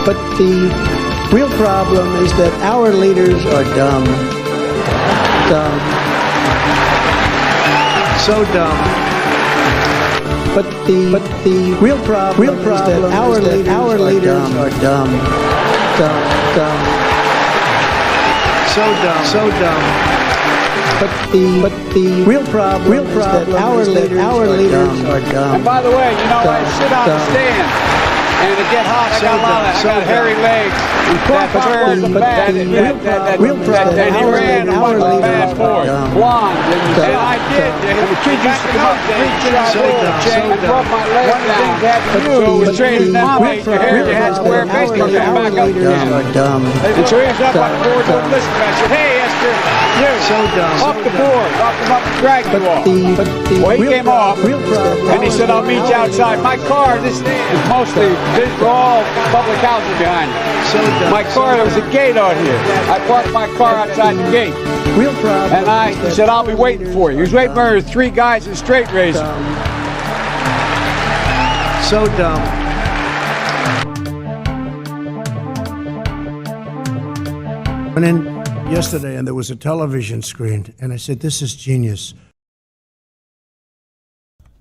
But the real problem is that our leaders are dumb. Dumb. So dumb. But the real problem is that our leaders are dumb. Dumb. Dumb. So dumb. So dumb. But the real problem is that our leaders are dumb. And by the way, you know, I sit on the stand and it get hot. I got hairy legs. That he ran a fast horse, blonde. And I did. And the kid used to come up and rub my leg down. So it was training that way. Your hair, you had to wear baseball cap back up again. And so he was up on the board and listened. I said, hey, Esther, you, up the board, up and drag you off. Well, he came off, and he said, I'll meet you outside. My car, this is mostly, this is all public housing behind it. My car, there was a gate out here. I parked my car outside the gate. And he said, I'll be waiting for you. He was waiting for 3 guys in straight razor. So dumb. Went in yesterday and there was a television screen and I said, this is genius.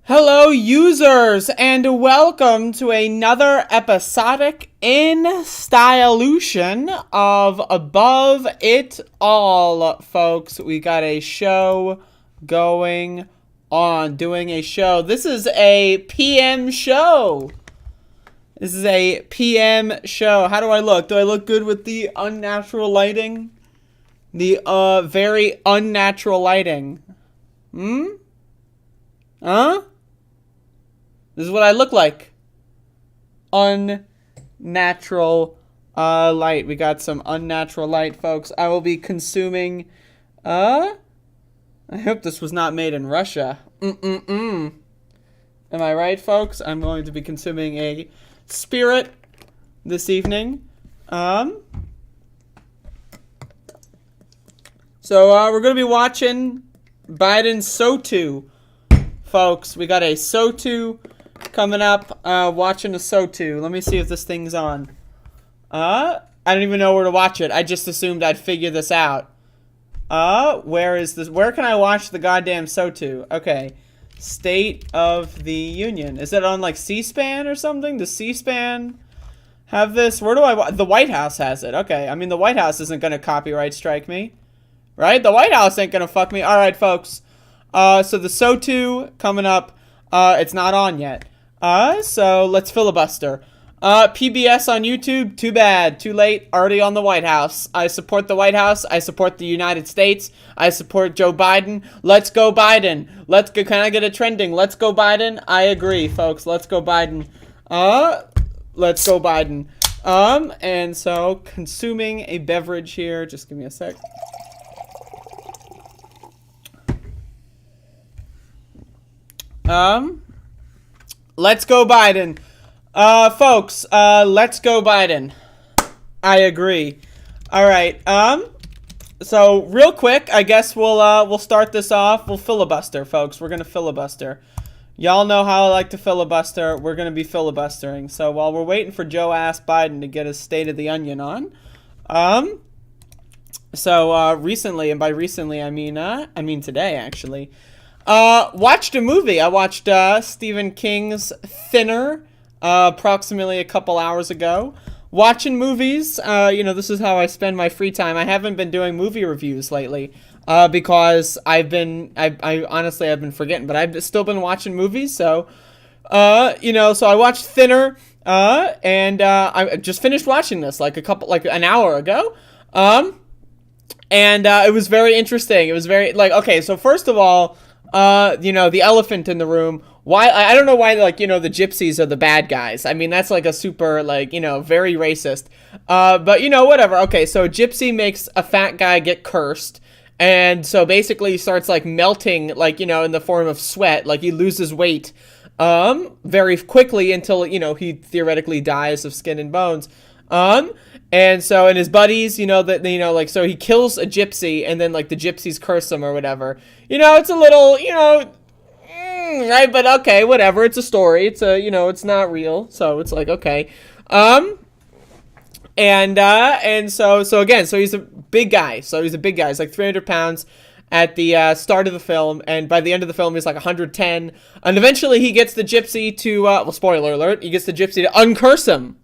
Hello users and welcome to another episodic in-stylution of Above It All, folks. We got a show going on, doing a show. This is a PM show. This is a PM show. How do I look? Do I look good with the unnatural lighting? The very unnatural lighting. Huh? This is what I look like. Unnatural light. We got some unnatural light, folks. I will be consuming I hope this was not made in Russia. Am I right, folks? I'm going to be consuming a spirit this evening. So we're going to be watching Biden's SOTU, folks. We got a SOTU coming up. Watching a SOTU. Let me see if this thing's on. I don't even know where to watch it. I just assumed I'd figure this out. Where is this? Where can I watch the goddamn SOTU? Okay. State of the Union. Is it on like C-SPAN or something? Does C-SPAN have this? Where do I the White House has it. Okay. I mean, the White House isn't going to copyright strike me. Right? The White House ain't going to fuck me. All right, folks. So the SOTU coming up. It's not on yet. So let's filibuster. PBS on YouTube, too bad, too late, already on the White House. I support the White House. I support the United States. I support Joe Biden. Let's go Biden. Let's go. Can I get a trending? Let's go Biden. I agree, folks. Let's go Biden. Let's go Biden. And so consuming a beverage here. Just give me a sec. Let's go Biden. Folks, let's go Biden. I agree. All right. So real quick, I guess we'll start this off. We'll filibuster, folks. We're gonna filibuster. Y'all know how I like to filibuster. We're gonna be filibustering. So while we're waiting for Joe Ass Biden to get his State of the Onion on, recently, and by recently I mean today actually, watched a movie. I watched Stephen King's Thinner. Approximately a couple hours ago. Watching movies, this is how I spend my free time. I haven't been doing movie reviews lately, because I honestly I've been forgetting, but I've still been watching movies, so, so I watched Thinner, and I just finished watching this, like an hour ago, and it was very interesting. It was very, okay, so first of all, the elephant in the room. Why? I don't know why, the gypsies are the bad guys. I mean, that's like a super, very racist. But, whatever. Okay, so a gypsy makes a fat guy get cursed. And so basically he starts, melting, in the form of sweat. Like, he loses weight very quickly until, he theoretically dies of skin and bones. And so, and his buddies, so he kills a gypsy, and then, the gypsies curse him or whatever. It's a little, right, but okay, whatever, it's a story, it's a, it's not real, so it's okay. And so again, so he's a big guy. So he's a big guy. He's like 300 pounds at the start of the film, and by the end of the film, he's like 110. And eventually, he gets the gypsy to well, spoiler alert, he gets the gypsy to uncurse him.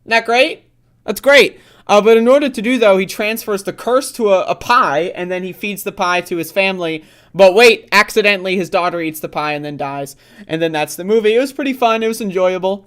Isn't that great? That's great. But in order to do, though, he transfers the curse to a pie, and then he feeds the pie to his family. But wait, accidentally, his daughter eats the pie and then dies. And then that's the movie. It was pretty fun. It was enjoyable.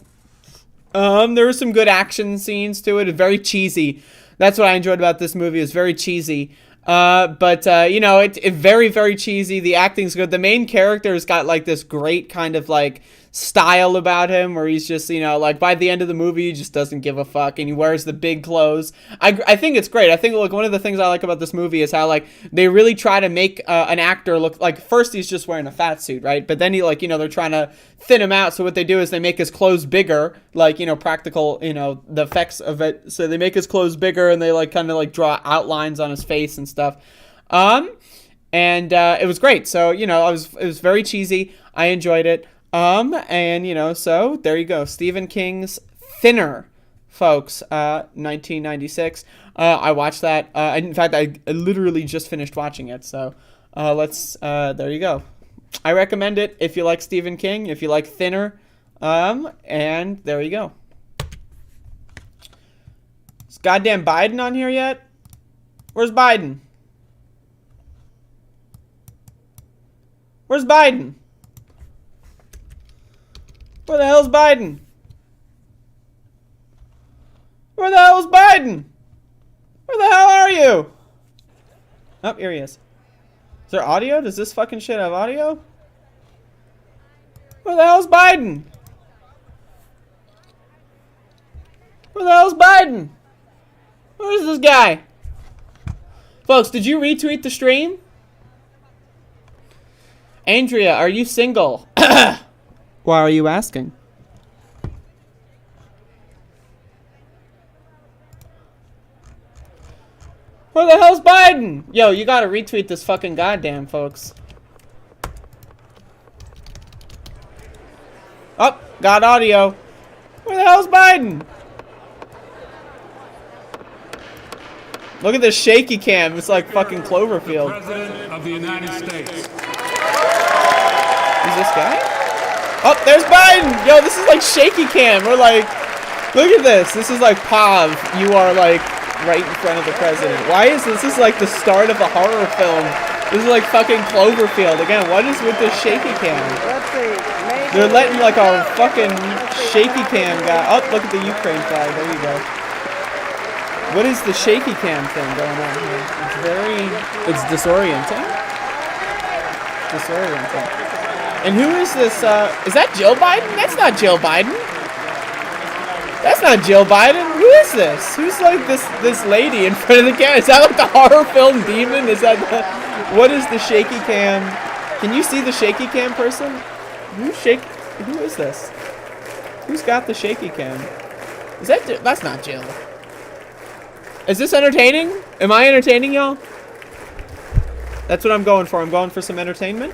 There were some good action scenes to it. It's very cheesy. That's what I enjoyed about this movie. It was very cheesy. But you know, it very, very cheesy. The acting's good. The main character's got like this great kind of like style about him where he's just, you know, like by the end of the movie, he just doesn't give a fuck and he wears the big clothes. I think it's great. I think like one of the things I like about this movie is how like they really try to make an actor look like, first he's just wearing a fat suit, right? But then he like, you know, they're trying to thin him out. So what they do is they make his clothes bigger, like, you know, practical, you know, the effects of it. So they make his clothes bigger and they like kind of like draw outlines on his face and stuff. And it was great. So, you know, it was very cheesy. I enjoyed it. And, you know, so there you go. Stephen King's Thinner, folks, 1996. I watched that. In fact, I literally just finished watching it. So, there you go. I recommend it if you like Stephen King, if you like Thinner. And there you go. Is goddamn Biden on here yet? Where's Biden? Where's Biden? Where the hell's Biden? Where the hell's Biden? Where the hell are you? Oh, here he is. Is there audio? Does this fucking shit have audio? Where the hell's Biden? Where the hell's Biden? Where is this guy? Folks, did you retweet the stream? Andrea, are you single? Why are you asking? Where the hell's Biden? Yo, you gotta retweet this fucking goddamn, folks. Oh, got audio. Where the hell's Biden? Look at this shaky cam. It's like fucking Cloverfield. President of the United States. Who's this guy? Oh, there's Biden! Yo, this is like shaky cam. We're like, look at this. This is like Pav. You are like right in front of the president. Why is this? This is like the start of a horror film. This is like fucking Cloverfield. Again, what is with this shaky cam? They're letting like our fucking shaky cam guy. Oh, look at the Ukraine flag. There you go. What is the shaky cam thing going on here? It's disorienting. Disorienting. And who is this? Is that Jill Biden? That's not Jill Biden. That's not Jill Biden. Who is this? Who's like this lady in front of the camera? Is that like the horror film demon? Is that the, what is the shaky cam? Can you see the shaky cam person? Who is this? Who's got the shaky cam? Is that Jill? That's not Jill. Is this entertaining? Am I entertaining y'all? That's what I'm going for. I'm going for some entertainment.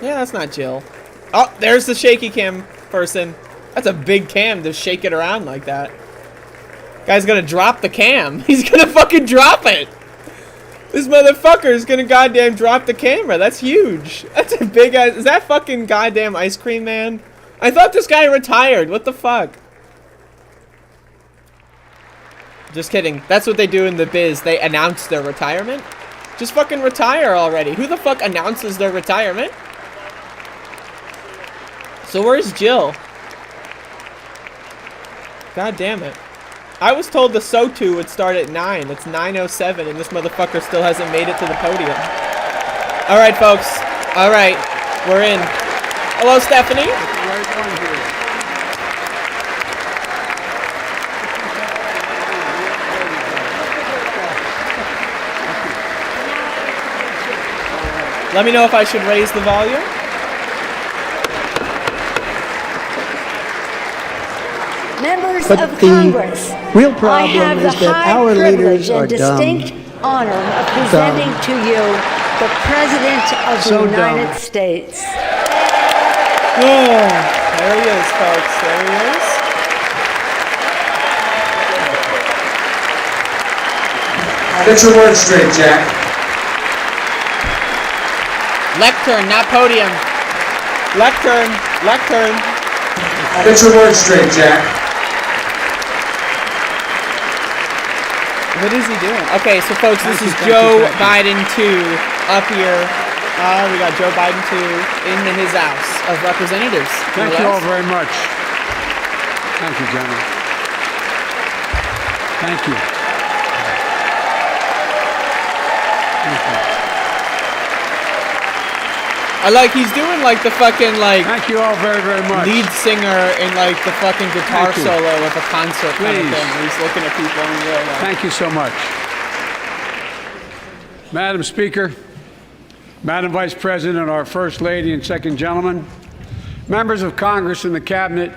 Yeah, that's not Jill. Oh, there's the shaky cam person. That's a big cam to shake it around like that. Guy's gonna drop the cam. He's gonna fucking drop it. This motherfucker is gonna goddamn drop the camera. That's huge. That's a big ass. Is that fucking goddamn ice cream man? I thought this guy retired. What the fuck? Just kidding. That's what they do in the biz. They announce their retirement. Just fucking retire already. Who the fuck announces their retirement? So where's Jill? God damn it. I was told the SOTU would start at 9. It's 9:07 and this motherfucker still hasn't made it to the podium. Alright, folks. Alright. We're in. Hello, Stephanie. Let me know if I should raise the volume. But the real problem is that our leaders are dumb. honor of presenting to you the President of the United States. Yeah, there he is, folks. There he is. Get your words straight, Jack. Lectern, not podium. Lectern, lectern. Get your words straight, Jack. What is he doing? Okay, so folks, this is Joe Biden 2 up here. We got Joe Biden 2 in his House of Representatives. Thank you all very much. Thank you, gentlemen. Thank you. Thank you. I like he's doing like the fucking like Thank you all very, very much. lead singer in like the fucking guitar Thank you. solo of a concert kind of Please. thing. Where he's looking at people and you're like, Thank you so much. Madam Speaker, Madam Vice President, our First Lady and Second Gentleman, members of Congress and the Cabinet,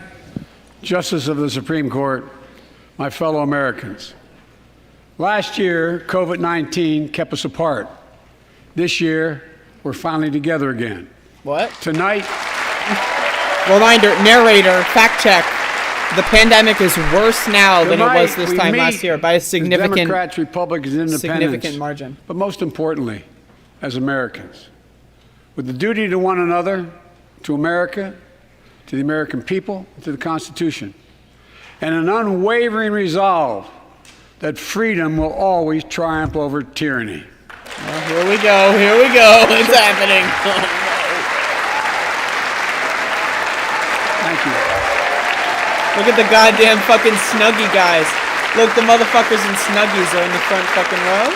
Justice of the Supreme Court, my fellow Americans. Last year, COVID-19 kept us apart. This year, we're finally together again. what? Tonight, Reminder, narrator, fact check. The pandemic is worse now than it was this we time meet last year by a as significant Democrats, Republicans, and Independents, significant margin. but most importantly, as Americans, with the duty to one another, to America, to the American people, to the Constitution, and an unwavering resolve that freedom will always triumph over tyranny. Well, here we go. Here we go. It's happening. Thank you. Look at the goddamn fucking Snuggie guys. Look, the motherfuckers in Snuggies are in the front fucking row.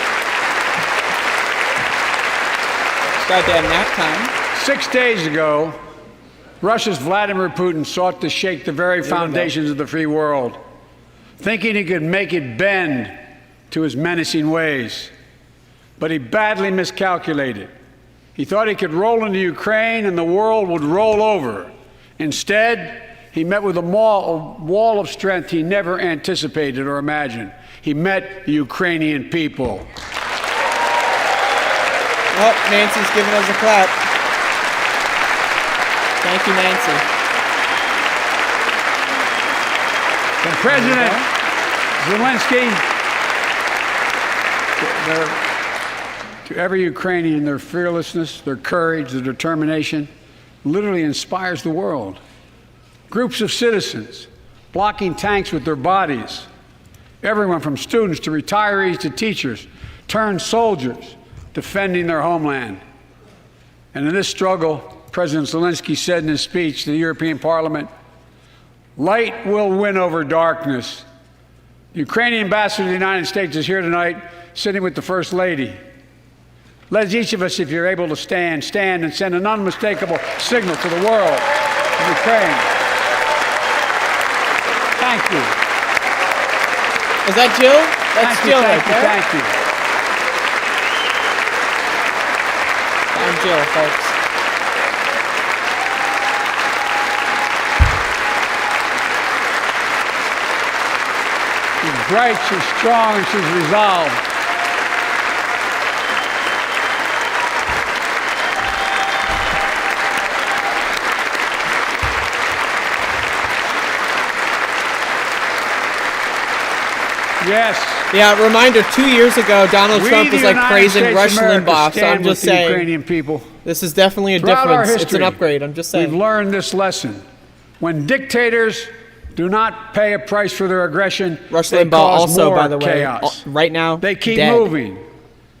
It's goddamn nap time. 6 days ago, Russia's Vladimir Putin sought to shake the very foundations of the free world, thinking he could make it bend to his menacing ways. But he badly miscalculated. He thought he could roll into Ukraine and the world would roll over. Instead, he met with a wall of strength he never anticipated or imagined. He met the Ukrainian people. Oh, Nancy's giving us a clap. Thank you, Nancy. From President Zelensky to every Ukrainian, their fearlessness, their courage, their determination literally inspires the world. Groups of citizens blocking tanks with their bodies. Everyone from students to retirees to teachers turned soldiers defending their homeland. And in this struggle, President Zelensky said in his speech to the European Parliament, "Light will win over darkness." The Ukrainian ambassador to the United States is here tonight, sitting with the First Lady. Let each of us, if you're able to stand and send an unmistakable signal to the world of Ukraine. Thank you. Is that Jill? That's Jill right there. Thank you. I'm Jill, folks. She's bright, she's strong, and she's resolved. Yes. Yeah, reminder, 2 years ago, Donald Trump was like United praising States Rush America Limbaugh, so stand I'm with just the saying, Ukrainian people. this is definitely a Throughout our difference. It's an history, upgrade, I'm just saying. We've learned this lesson. When dictators do not pay a price for their aggression, Rush they Limbaugh cause also, more by the way, chaos. right now, They keep dead. moving.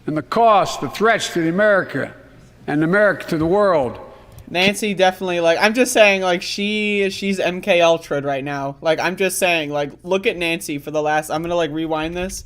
And the cost, the threats to America and America to the world. Nancy definitely, like, I'm just saying, like, she's MK Ultra right now. Like, I'm just saying, like, look at Nancy for the last, I'm gonna, like, rewind this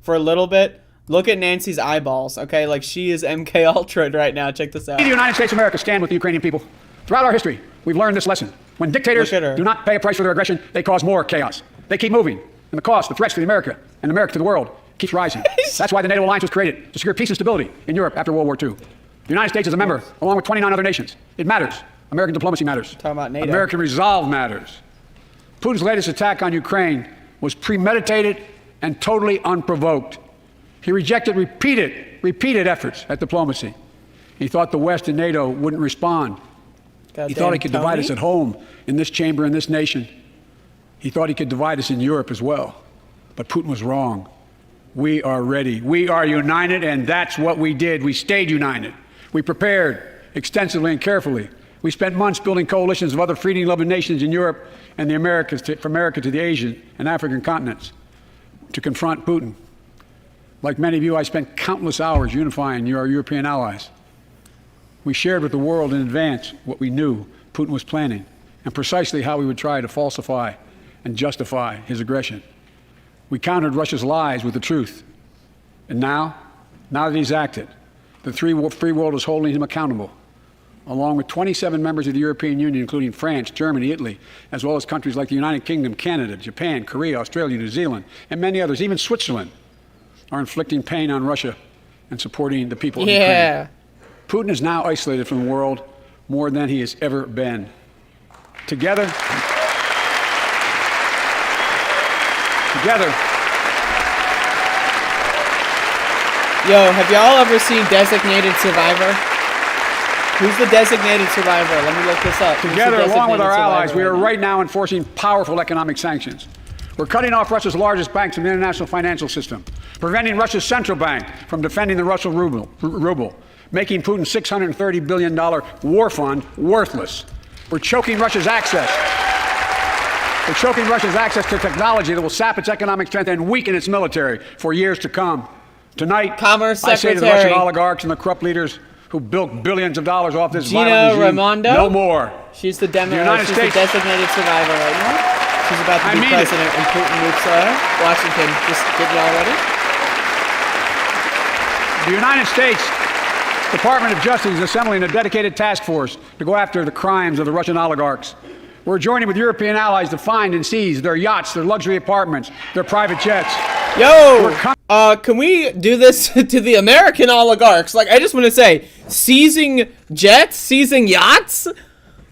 for a little bit. Look at Nancy's eyeballs, okay? Like, she is MK Ultra right now. Check this out. The United States of America stand with the Ukrainian people. Throughout our history, we've learned this lesson. When dictators Look at her. do not pay a price for their aggression, they cause more chaos. They keep moving. And the cost, the threats to America and America to the world keeps rising. That's why the NATO alliance was created, to secure peace and stability in Europe after World War II. The United States is a member, along with 29 other nations. It matters. American diplomacy matters. Talking about NATO. American resolve matters. Putin's latest attack on Ukraine was premeditated and totally unprovoked. He rejected repeated efforts at diplomacy. He thought the West and NATO wouldn't respond. He thought he could divide us at home, in this chamber, in this nation. He thought he could divide us in Europe as well. But Putin was wrong. We are ready. We are united, and that's what we did. We stayed united. We prepared extensively and carefully. We spent months building coalitions of other freedom-loving nations in Europe and the Americas, from America to the Asian and African continents, to confront Putin. Like many of you, I spent countless hours unifying our European allies. We shared with the world in advance what we knew Putin was planning and precisely how he would try to falsify and justify his aggression. We countered Russia's lies with the truth. And now that he's acted, the free world is holding him accountable, along with 27 members of the European Union, including France, Germany, Italy, as well as countries like the United Kingdom, Canada, Japan, Korea, Australia, New Zealand, and many others, even Switzerland, are inflicting pain on Russia and supporting the people of Ukraine. Putin is now isolated from the world more than he has ever been. Together, Yo, have y'all ever seen Designated Survivor? Who's the Designated Survivor? Let me look this up. Together, along with our allies, we are right now enforcing powerful economic sanctions. We're cutting off Russia's largest banks from the international financial system, preventing Russia's central bank from defending the Russian ruble, making Putin's $630 billion war fund worthless. We're choking Russia's access to technology that will sap its economic strength and weaken its military for years to come. Tonight, Commerce I say to the Secretary Russian oligarchs and the corrupt leaders who built billions of dollars off this Gina violent regime, Raimondo? no more. She's the The United she's States- the Designated Survivor right now. She's about to I be mean it. president, and Putin moves Washington. Just getting y'all ready. The United States Department of Justice is assembling a dedicated task force to go after the crimes of the Russian oligarchs. We're joining with European allies to find and seize their yachts, their luxury apartments, their private jets. Yo, can we do this to the American oligarchs? Like, I just want to say, seizing jets, seizing yachts?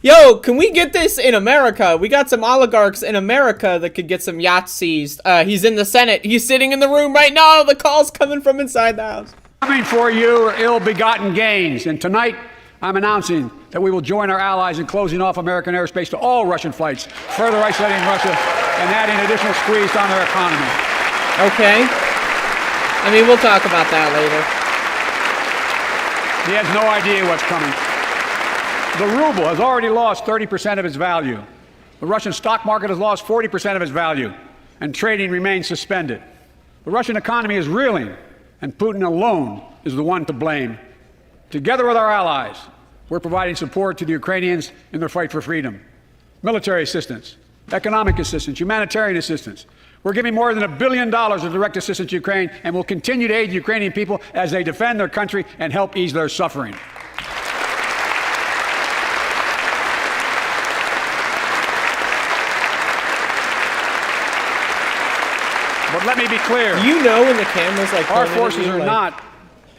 Yo, can we get this in America? We got some oligarchs in America that could get some yachts seized. He's in the Senate. He's sitting in the room right now. The call's coming from inside the house. Coming for you are ill-begotten gains, and tonight I'm announcing that we will join our allies in closing off American airspace to all Russian flights, further isolating Russia and adding additional squeeze on their economy. Okay. I mean, we'll talk about that later. He has no idea what's coming. The ruble has already lost 30% of its value. The Russian stock market has lost 40% of its value, and trading remains suspended. The Russian economy is reeling, and Putin alone is the one to blame. Together with our allies, we're providing support to the Ukrainians in their fight for freedom. Military assistance, economic assistance, humanitarian assistance. We're giving more than $1 billion of direct assistance to Ukraine, and we'll continue to aid the Ukrainian people as they defend their country and help ease their suffering. But let me be clear. You know when the camera's like Our pointed at forces you, are like- not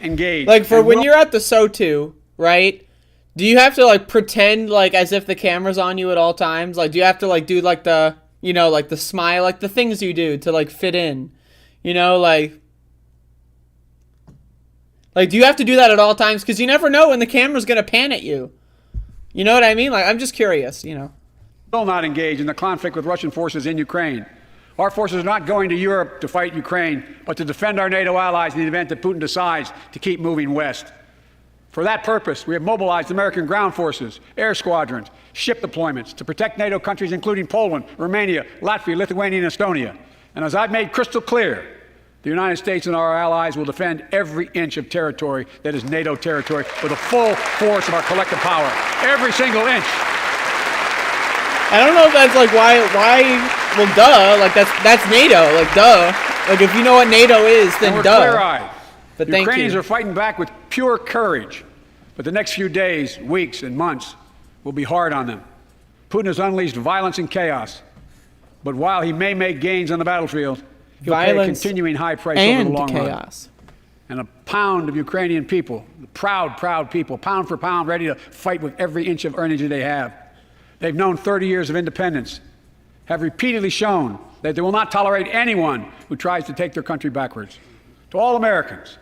engaged. Like, for And when we'll- you're at the SO2, right? Do you have to, like, pretend, like, as if the camera's on you at all times? Like, do you have to, like, do, like, the, you know, like, the smile, like, the things you do to, like, fit in? You know, like, do you have to do that at all times? Because you never know when the camera's going to pan at you. You know what I mean? Like, I'm just curious, you know. will not engage in the conflict with Russian forces in Ukraine. Our forces are not going to Europe to fight Ukraine, but to defend our NATO allies in the event that Putin decides to keep moving west. For that purpose, we have mobilized American ground forces, air squadrons, ship deployments to protect NATO countries including Poland, Romania, Latvia, Lithuania, and Estonia. And as I've made crystal clear, the United States and our allies will defend every inch of territory that is NATO territory with the full force of our collective power. Every single inch. I don't know if that's, like, why, well, duh, like, that's NATO, like, duh. Like, if you know what NATO is, then And we're duh. clear-eyed. But The thank Ukrainians you. are fighting back with pure courage. But the next few days, weeks, and months will be hard on them. Putin has unleashed violence and chaos. But while he may make gains on the battlefield, he'll pay a Violence continuing high price over and the long run. chaos. And a pound of Ukrainian people, proud, proud people, pound for pound, ready to fight with every inch of energy they have. They've known 30 years of independence, have repeatedly shown that they will not tolerate anyone who tries to take their country backwards. To all Americans,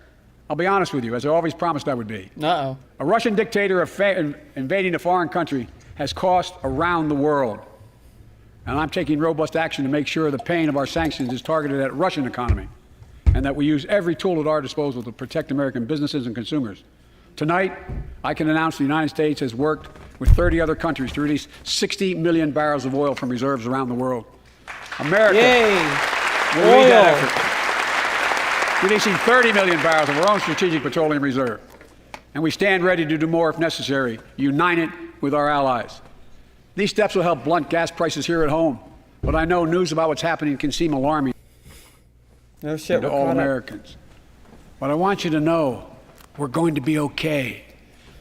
I'll be honest with you, as I always promised I would be. Uh-oh. A Russian dictator invading a foreign country has cost around the world. And I'm taking robust action to make sure the pain of our sanctions is targeted at the Russian economy and that we use every tool at our disposal to protect American businesses and consumers. Tonight, I can announce the United States has worked with 30 other countries to release 60 million barrels of oil from reserves around the world. America will lead that effort, releasing 30 million barrels of our own strategic petroleum reserve. And we stand ready to do more if necessary, united with our allies. These steps will help blunt gas prices here at home, but I know news about what's happening can seem alarming No shit, to all Americans. But I want you to know we're going to be okay.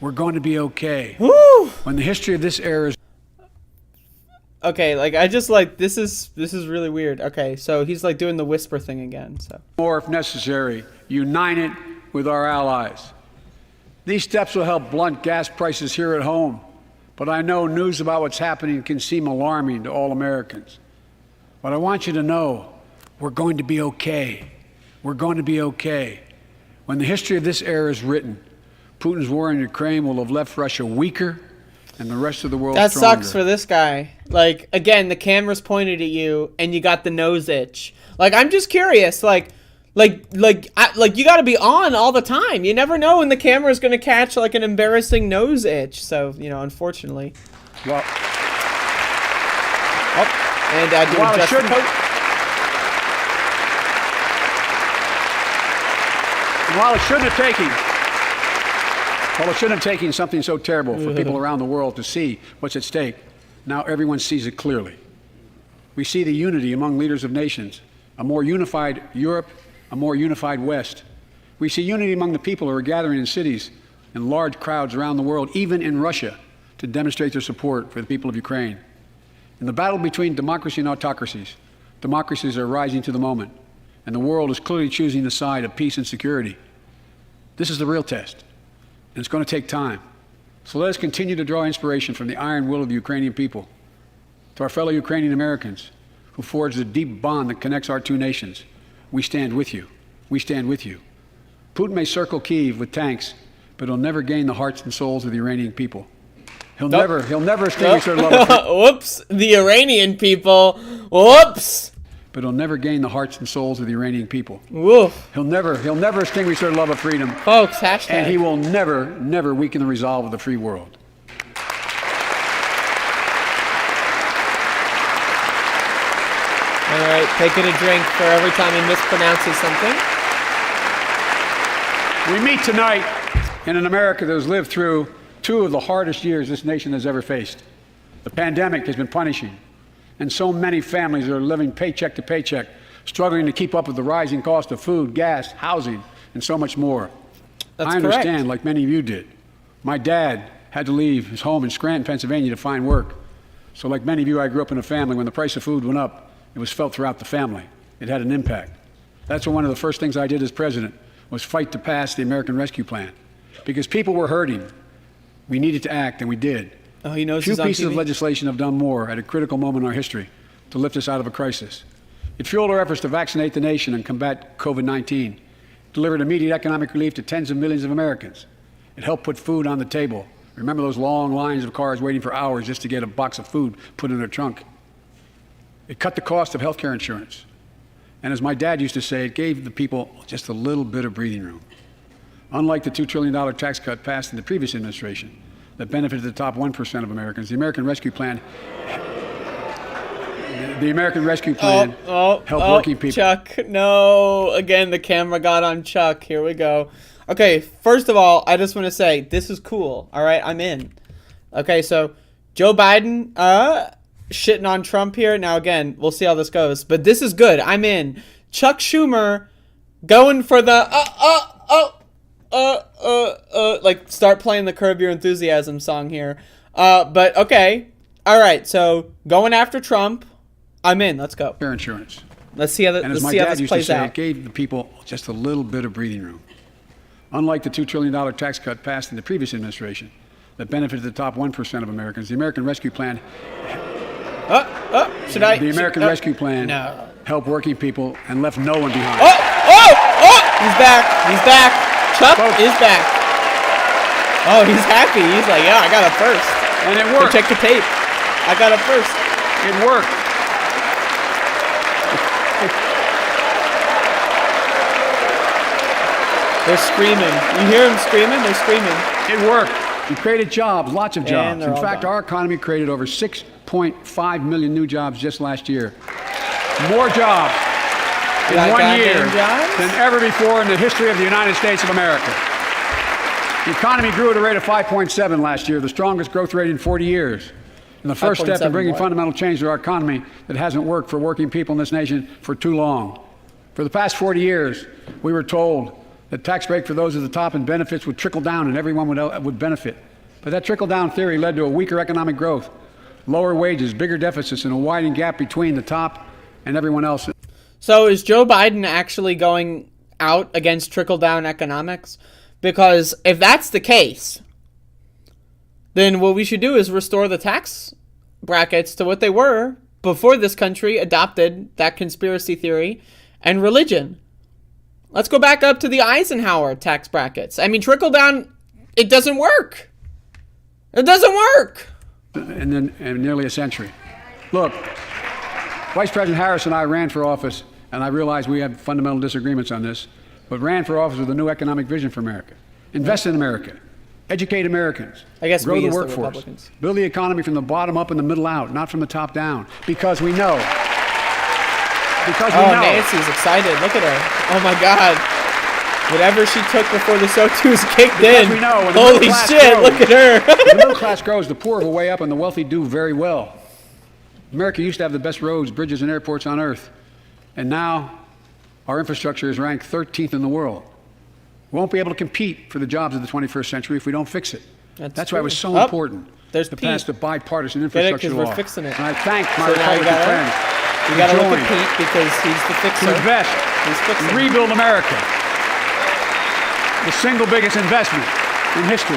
We're going to be okay. Woo! When the history of this era is Okay, like I just like this is really weird. Okay, so he's like doing the whisper thing again. So more if necessary, united with our allies. These steps will help blunt gas prices here at home, but I know news about what's happening can seem alarming to all Americans. But I want you to know we're going to be okay. We're going to be okay. When the history of this era is written, Putin's war in Ukraine will have left Russia weaker and the rest of the world that stronger. sucks for this guy. Like again, the camera's pointed at you and you got the nose itch. Like I'm just curious. Like you got to be on all the time. You never know when the camera's going to catch like an embarrassing nose itch. So unfortunately. Well, and while it shouldn't, while it shouldn't have taken something so terrible for people around the world to see what's at stake, now everyone sees it clearly. We see the unity among leaders of nations, a more unified Europe, a more unified West. We see unity among the people who are gathering in cities in large crowds around the world, even in Russia, to demonstrate their support for the people of Ukraine. In the battle between democracy and autocracies, democracies are rising to the moment, and the world is clearly choosing the side of peace and security. This is the real test, and it's going to take time. So let us continue to draw inspiration from the iron will of the Ukrainian people. To our fellow Ukrainian Americans who forged the deep bond that connects our two nations, we stand with you. We stand with you. Putin may circle Kyiv with tanks, but he'll never gain the hearts and souls of the Iranian people. He'll never extinguish their love of Whoops, the Iranian people. Whoops. But he'll never gain the hearts and souls of the Iranian people. Woof. He'll never extinguish their love of freedom. Folks, hashtag. And he will never weaken the resolve of the free world. All right, taking a drink for every time he mispronounces something. We meet tonight in an America that has lived through two of the hardest years this nation has ever faced. The pandemic has been punishing, and so many families are living paycheck to paycheck, struggling to keep up with the rising cost of food, gas, housing, and so much more. That's I understand, correct. like many of you did. My dad had to leave his home in Scranton, Pennsylvania to find work. So like many of you, I grew up in a family when the price of food went up, it was felt throughout the family. It had an impact. That's one of the first things I did as president was fight to pass the American Rescue Plan. Because people were hurting. We needed to act, and we did. Oh, he knows Few he's on pieces TV? of legislation have done more at a critical moment in our history to lift us out of a crisis. It fueled our efforts to vaccinate the nation and combat COVID-19, delivered immediate economic relief to tens of millions of Americans. It helped put food on the table. Remember those long lines of cars waiting for hours just to get a box of food put in their trunk? It cut the cost of health care insurance. And as my dad used to say, it gave the people just a little bit of breathing room. Unlike the $2 trillion tax cut passed in the previous administration that benefited the top 1% of Americans, the American Rescue Plan helped working people. Chuck, no. Again, the camera got on Chuck. Here we go. Okay, first of all, I just want to say, this is cool. All right, I'm in. Okay, so Joe Biden, shitting on Trump here. Now, again, we'll see how this goes. But this is good. I'm in. Chuck Schumer going for the, like, start playing the Curb Your Enthusiasm song here. But, okay. All right, so going after Trump. I'm in. Let's go. Care insurance. Let's see how, and as my dad used to say, it gave the people just a little bit of breathing room. Unlike the $2 trillion tax cut passed in the previous administration that benefited the top 1% of Americans, the American Rescue Plan Rescue Plan helped working people and left no one behind. He's back. He's back. Chuck is back. Oh, he's happy. He's like, yeah, I got it first. And it worked. Check the tape. I got it first. It worked. They're screaming. You hear them screaming? They're screaming. It worked. We created jobs, lots of And jobs. they're In all fact, gone. our economy created over 6.5 million new jobs just last year. More jobs in Got 1 year goddamn jobs? than ever before in the history of the United States of America. The economy grew at a rate of 5.7 last year, the strongest growth rate in 40 years. And the first step in 5.7 bringing what? fundamental change to our economy that hasn't worked for working people in this nation for too long. For the past 40 years, we were told that tax break for those at the top and benefits would trickle down and everyone would benefit. But that trickle-down theory led to a weaker economic growth, lower wages, bigger deficits, and a widening gap between the top and everyone else. So is Joe Biden actually going out against trickle-down economics? Because if that's the case, then what we should do is restore the tax brackets to what they were before this country adopted that conspiracy theory and religion. Let's go back up to the Eisenhower tax brackets. I mean, trickle-down, it doesn't work. It doesn't work. In nearly a century. Look, Vice President Harris and I ran for office, and I realize we have fundamental disagreements on this, but ran for office with a new economic vision for America. Invest in America. Educate Americans. I guess grow we the as the workforce. Republicans. Build the economy from the bottom up and the middle out, not from the top down. Because we know. Because we Oh, know. Nancy's excited. Look at her. Oh, my God. Whatever she took before the SO2s kicked Because in. we know when the Holy middle class shit, grows- look at her. When the middle class grows, the poor go way up and the wealthy do very well. America used to have the best roads, bridges, and airports on earth. And now our infrastructure is ranked 13th in the world. We won't be able to compete for the jobs of the 21st century if we don't fix it. That's why it was so Oh, important there's to Pete. pass the bipartisan Get it? infrastructure 'Cause law. we're fixing it. And I thank my So now you Republican gotta- friends You who got to look joined at Pete because he's the to fixer. invest He's fixing and it. rebuild America. The single biggest investment in history.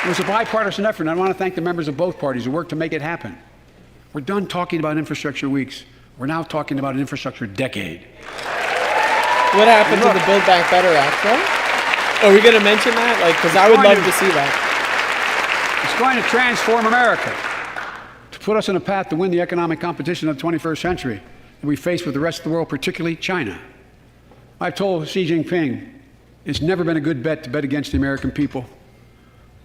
It was a bipartisan effort, and I want to thank the members of both parties who worked to make it happen. We're done talking about infrastructure weeks. We're now talking about an infrastructure decade. What happened to the Build Back Better Act, right? Are we going to mention that? Like, because I would love to see that. It's going to transform America, to put us on a path to win the economic competition of the 21st century that we face with the rest of the world, particularly China. I've told Xi Jinping it's never been a good bet to bet against the American people.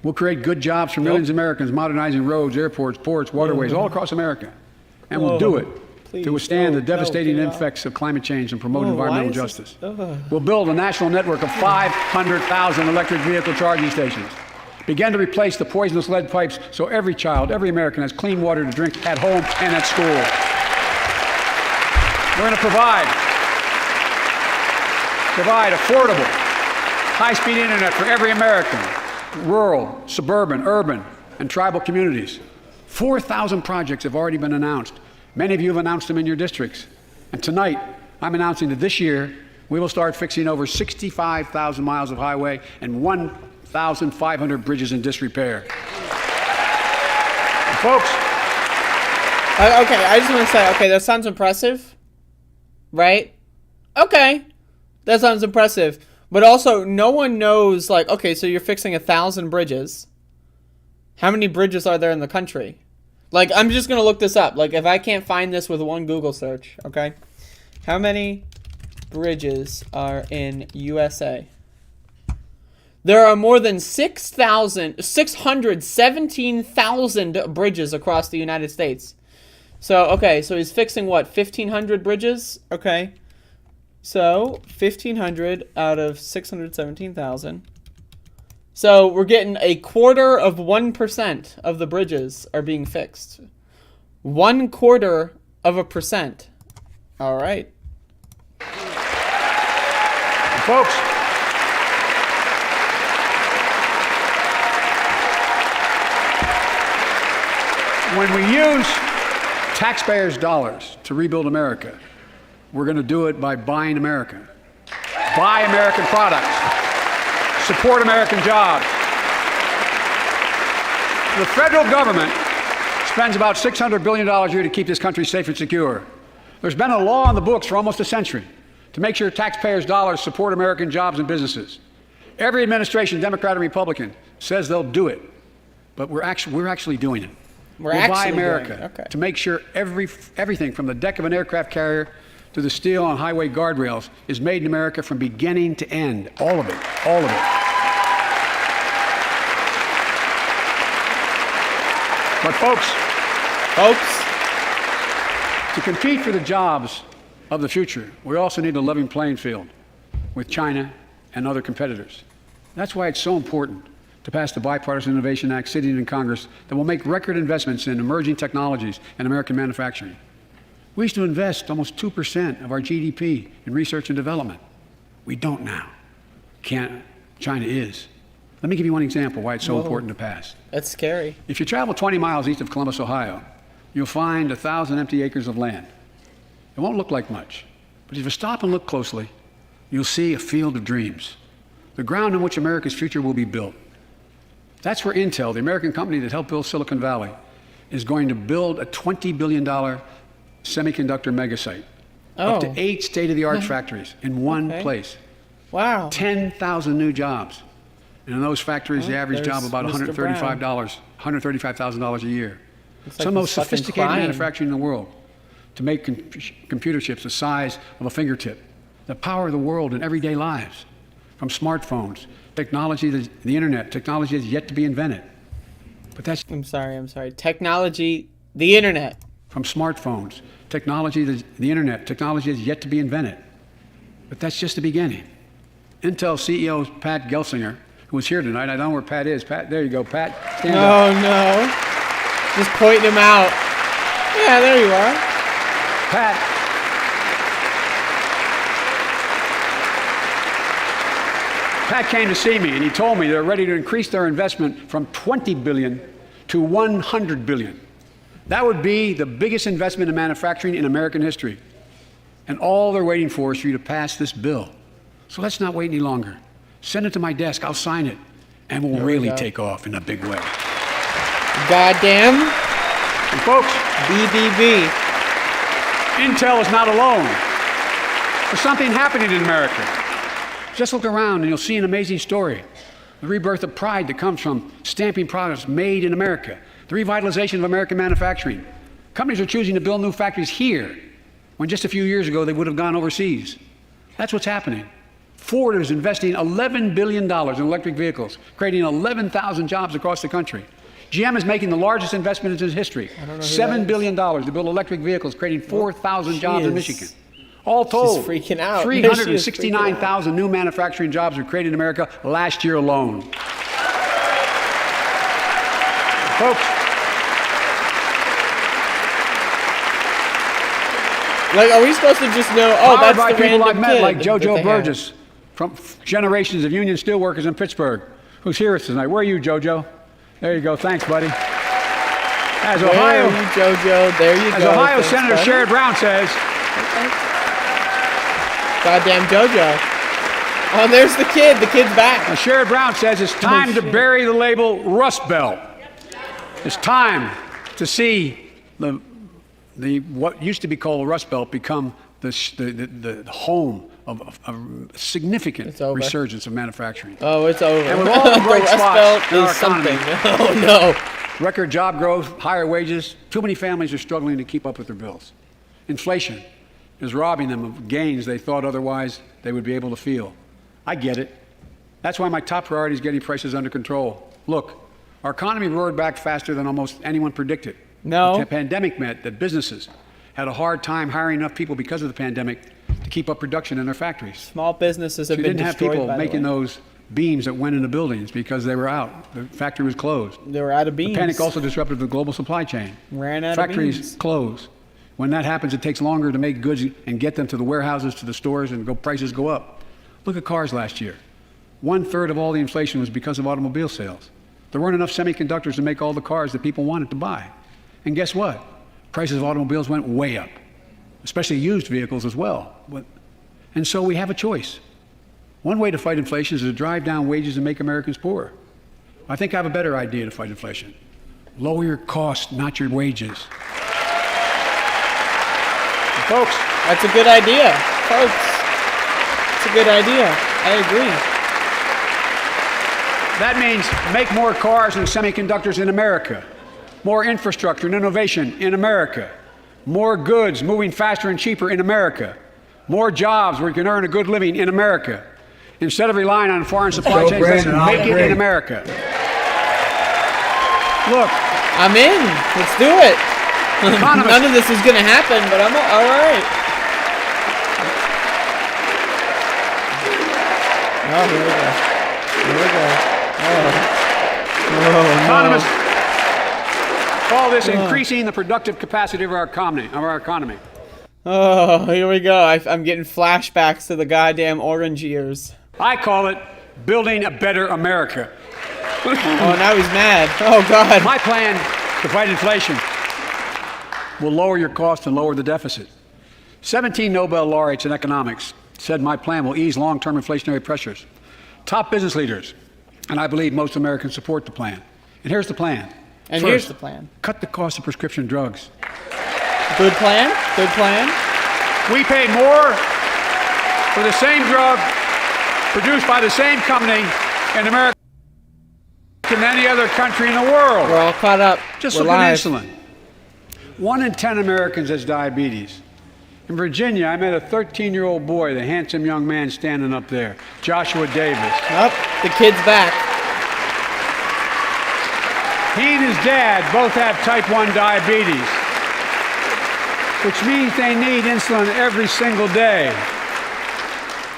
We'll create good jobs for millions of Americans, modernizing roads, airports, ports, waterways, all across America. And we'll do it to withstand the devastating effects of climate change and promote environmental justice. We'll build a national network of 500,000 electric vehicle charging stations. Begin to replace the poisonous lead pipes so every child, every American has clean water to drink at home and at school. We're going to provide affordable, high-speed internet for every American, rural, suburban, urban, and tribal communities. 4,000 projects have already been announced. Many of you have announced them in your districts. And tonight, I'm announcing that this year, we will start fixing over 65,000 miles of highway and 1,500 bridges in disrepair. And folks, Okay, I just want to say, okay, that sounds impressive, right? Okay, that sounds impressive. But also, no one knows, like, okay, so you're fixing 1,000 bridges. How many bridges are there in the country? Like, I'm just going to look this up. Like, if I can't find this with one Google search, okay? How many bridges are in USA? There are more than 617,000 bridges across the United States. So, okay, so he's fixing what, 1,500 bridges? Okay. So, 1,500 out of 617,000. So, we're getting 1/4% of the bridges are being fixed. 1/4%. All right. folks, when we use taxpayers' dollars to rebuild America, we're going to do it by buying American. Buy American products. Support American jobs. The federal government spends about $600 billion a year to keep this country safe and secure. There's been a law on the books for almost a century to make sure taxpayers' dollars support American jobs and businesses. Every administration, Democrat and Republican, says they'll do it, but we're actually doing it. We're We'll buy actually America doing it. Okay. to make sure everything from the deck of an aircraft carrier to the steel on highway guardrails is made in America from beginning to end. All of it. All of it. But folks, to compete for the jobs of the future, we also need a level playing field with China and other competitors. That's why it's so important to pass the Bipartisan Innovation Act sitting in Congress that will make record investments in emerging technologies and American manufacturing. We used to invest almost 2% of our GDP in research and development. We don't now. China is. Let me give you one example why it's so important to pass. That's scary. If you travel 20 miles east of Columbus, Ohio, you'll find 1,000 empty acres of land. It won't look like much, but if you stop and look closely, you'll see a field of dreams, the ground on which America's future will be built. That's where Intel, the American company that helped build Silicon Valley, is going to build a $20 billion semiconductor megasite. Up to 8 state-of-the-art factories in one place. Wow. 10,000 new jobs. And in those factories, the average job about Mr. $135,000 a year. Looks Some of like the most he's fucking sophisticated crying. manufacturing in the world to make computer chips the size of a fingertip that power the world in everyday lives. From smartphones, technology, the internet, technology that's yet to be invented. But that's I'm sorry. Technology, the internet. from smartphones, technology, the internet, technology that's yet to be invented. But that's just the beginning. Intel CEO Pat Gelsinger, who was here tonight, I don't know where Pat is. Pat, there you go, Pat. Stand up. Oh no. Just pointing him out. Yeah, there you are. Pat came to see me and he told me they're ready to increase their investment from $20 billion to $100 billion. That would be the biggest investment in manufacturing in American history. And all they're waiting for is for you to pass this bill. So let's not wait any longer. Send it to my desk, I'll sign it, and we'll really take off in a big way. Goddamn. And folks, BBB. Intel is not alone. There's something happening in America. Just look around and you'll see an amazing story. The rebirth of pride that comes from stamping products made in America. The revitalization of American manufacturing. Companies are choosing to build new factories here, when just a few years ago they would have gone overseas. That's what's happening. Ford is investing $11 billion in electric vehicles, creating 11,000 jobs across the country. GM is making the largest investment in its history, $7 billion to build electric vehicles, creating 4,000 jobs in Michigan. All told, She's freaking out. 369,000 new manufacturing jobs were created in America last year alone. Folks, Like, are we supposed to just know, oh, powered that's by the people random I've met kid like that JoJo they Burgess, from generations of union steelworkers in Pittsburgh, who's here with us tonight. Where are you, JoJo? There you go. Thanks, buddy. As have. Ohio, There you, JoJo. There you as go. Ohio Thanks, Senator buddy. Sherrod Brown says, Goddamn JoJo. Oh, there's the kid. The kid's back. Sherrod Brown says it's time to bury the label Rust Belt. It's time to see the what used to be called the Rust Belt become the home of a significant resurgence of manufacturing. Oh, it's over. And with all the bright Rust spots Belt in our is something. economy, Oh, no. record job growth, higher wages, too many families are struggling to keep up with their bills. Inflation is robbing them of gains they thought otherwise they would be able to feel. I get it. That's why my top priority is getting prices under control. Look, our economy roared back faster than almost anyone predicted. No. The pandemic meant that businesses had a hard time hiring enough people because of the pandemic to keep up production in their factories. Small businesses have You been didn't have destroyed, people by the making way. those beams that went into buildings because they were out. The factory was closed. They were out of beans. The panic also disrupted the global supply chain. Ran out of Factories beans. close. When that happens, it takes longer to make goods and get them to the warehouses, to the stores, and prices go up. Look at cars last year. 1/3 of all the inflation was because of automobile sales. There weren't enough semiconductors to make all the cars that people wanted to buy. And guess what? Prices of automobiles went way up, especially used vehicles as well. And so we have a choice. One way to fight inflation is to drive down wages and make Americans poorer. I think I have a better idea to fight inflation. Lower your costs, not your wages. Folks, That's a good idea. Folks. a good idea. I agree. That means make more cars and semiconductors in America, more infrastructure and innovation in America, more goods moving faster and cheaper in America, more jobs where you can earn a good living in America. Instead of relying on foreign supply chains, let's make it in America. Look. I'm in. Let's do it. None of this is going to happen, but I'm all right. Oh, here we go. Here we go. Oh, Economists call this increasing the productive capacity of our economy. Oh, here we go. I'm getting flashbacks to the goddamn orange years. I call it building a better America. Oh, now he's mad. Oh, God. My plan to fight inflation will lower your cost and lower the deficit. 17 Nobel laureates in economics said my plan will ease long-term inflationary pressures. Top business leaders, and I believe most Americans support the plan. And here's the plan. And First, here's the plan. Cut the cost of prescription drugs. Good plan. Good plan. We pay more for the same drug produced by the same company in America than any other country in the world. We're all caught up. Just We're look live. at insulin. 1 in 10 Americans has diabetes. In Virginia, I met a 13-year-old boy, the handsome young man standing up there, Joshua Davis. Up, the kid's back. He and his dad both have type 1 diabetes, which means they need insulin every single day.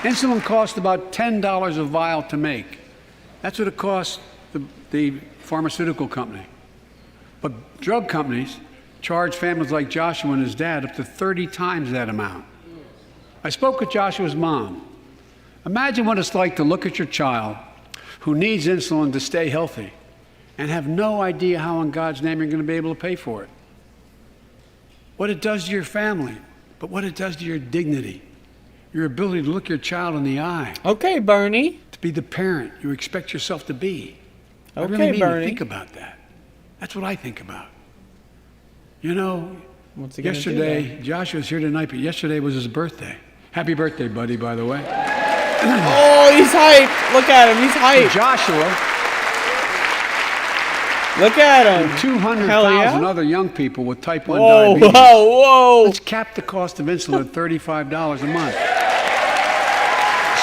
Insulin costs about $10 a vial to make. That's what it costs the pharmaceutical company. But drug companies charge families like Joshua and his dad up to 30 times that amount. I spoke with Joshua's mom. Imagine what it's like to look at your child who needs insulin to stay healthy and have no idea how in God's name you're going to be able to pay for it. What it does to your family, but what it does to your dignity, your ability to look your child in the eye. Okay, Bernie. To be the parent you expect yourself to be. I Okay, really mean Bernie. to think about that. That's what I think about. You know, What's he gonna do yesterday, Joshua's here tonight, but yesterday was his birthday. Happy birthday, buddy, by the way. Oh, he's hyped. Look at him. He's hyped. Joshua, Look at him. 200,000 Hell yeah. other young people with type 1 Whoa, diabetes. whoa, whoa. Let's cap the cost of insulin at $35 a month.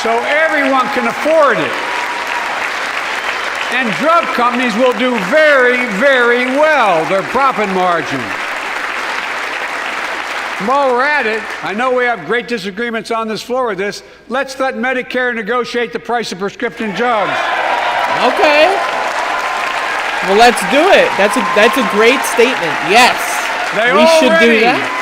So everyone can afford it. And drug companies will do very, very well, their profit margin. While we're at it, I know we have great disagreements on this floor with this. Let's let Medicare negotiate the price of prescription drugs. Okay. Well, let's do it. That's a great statement. Yes. We should do that.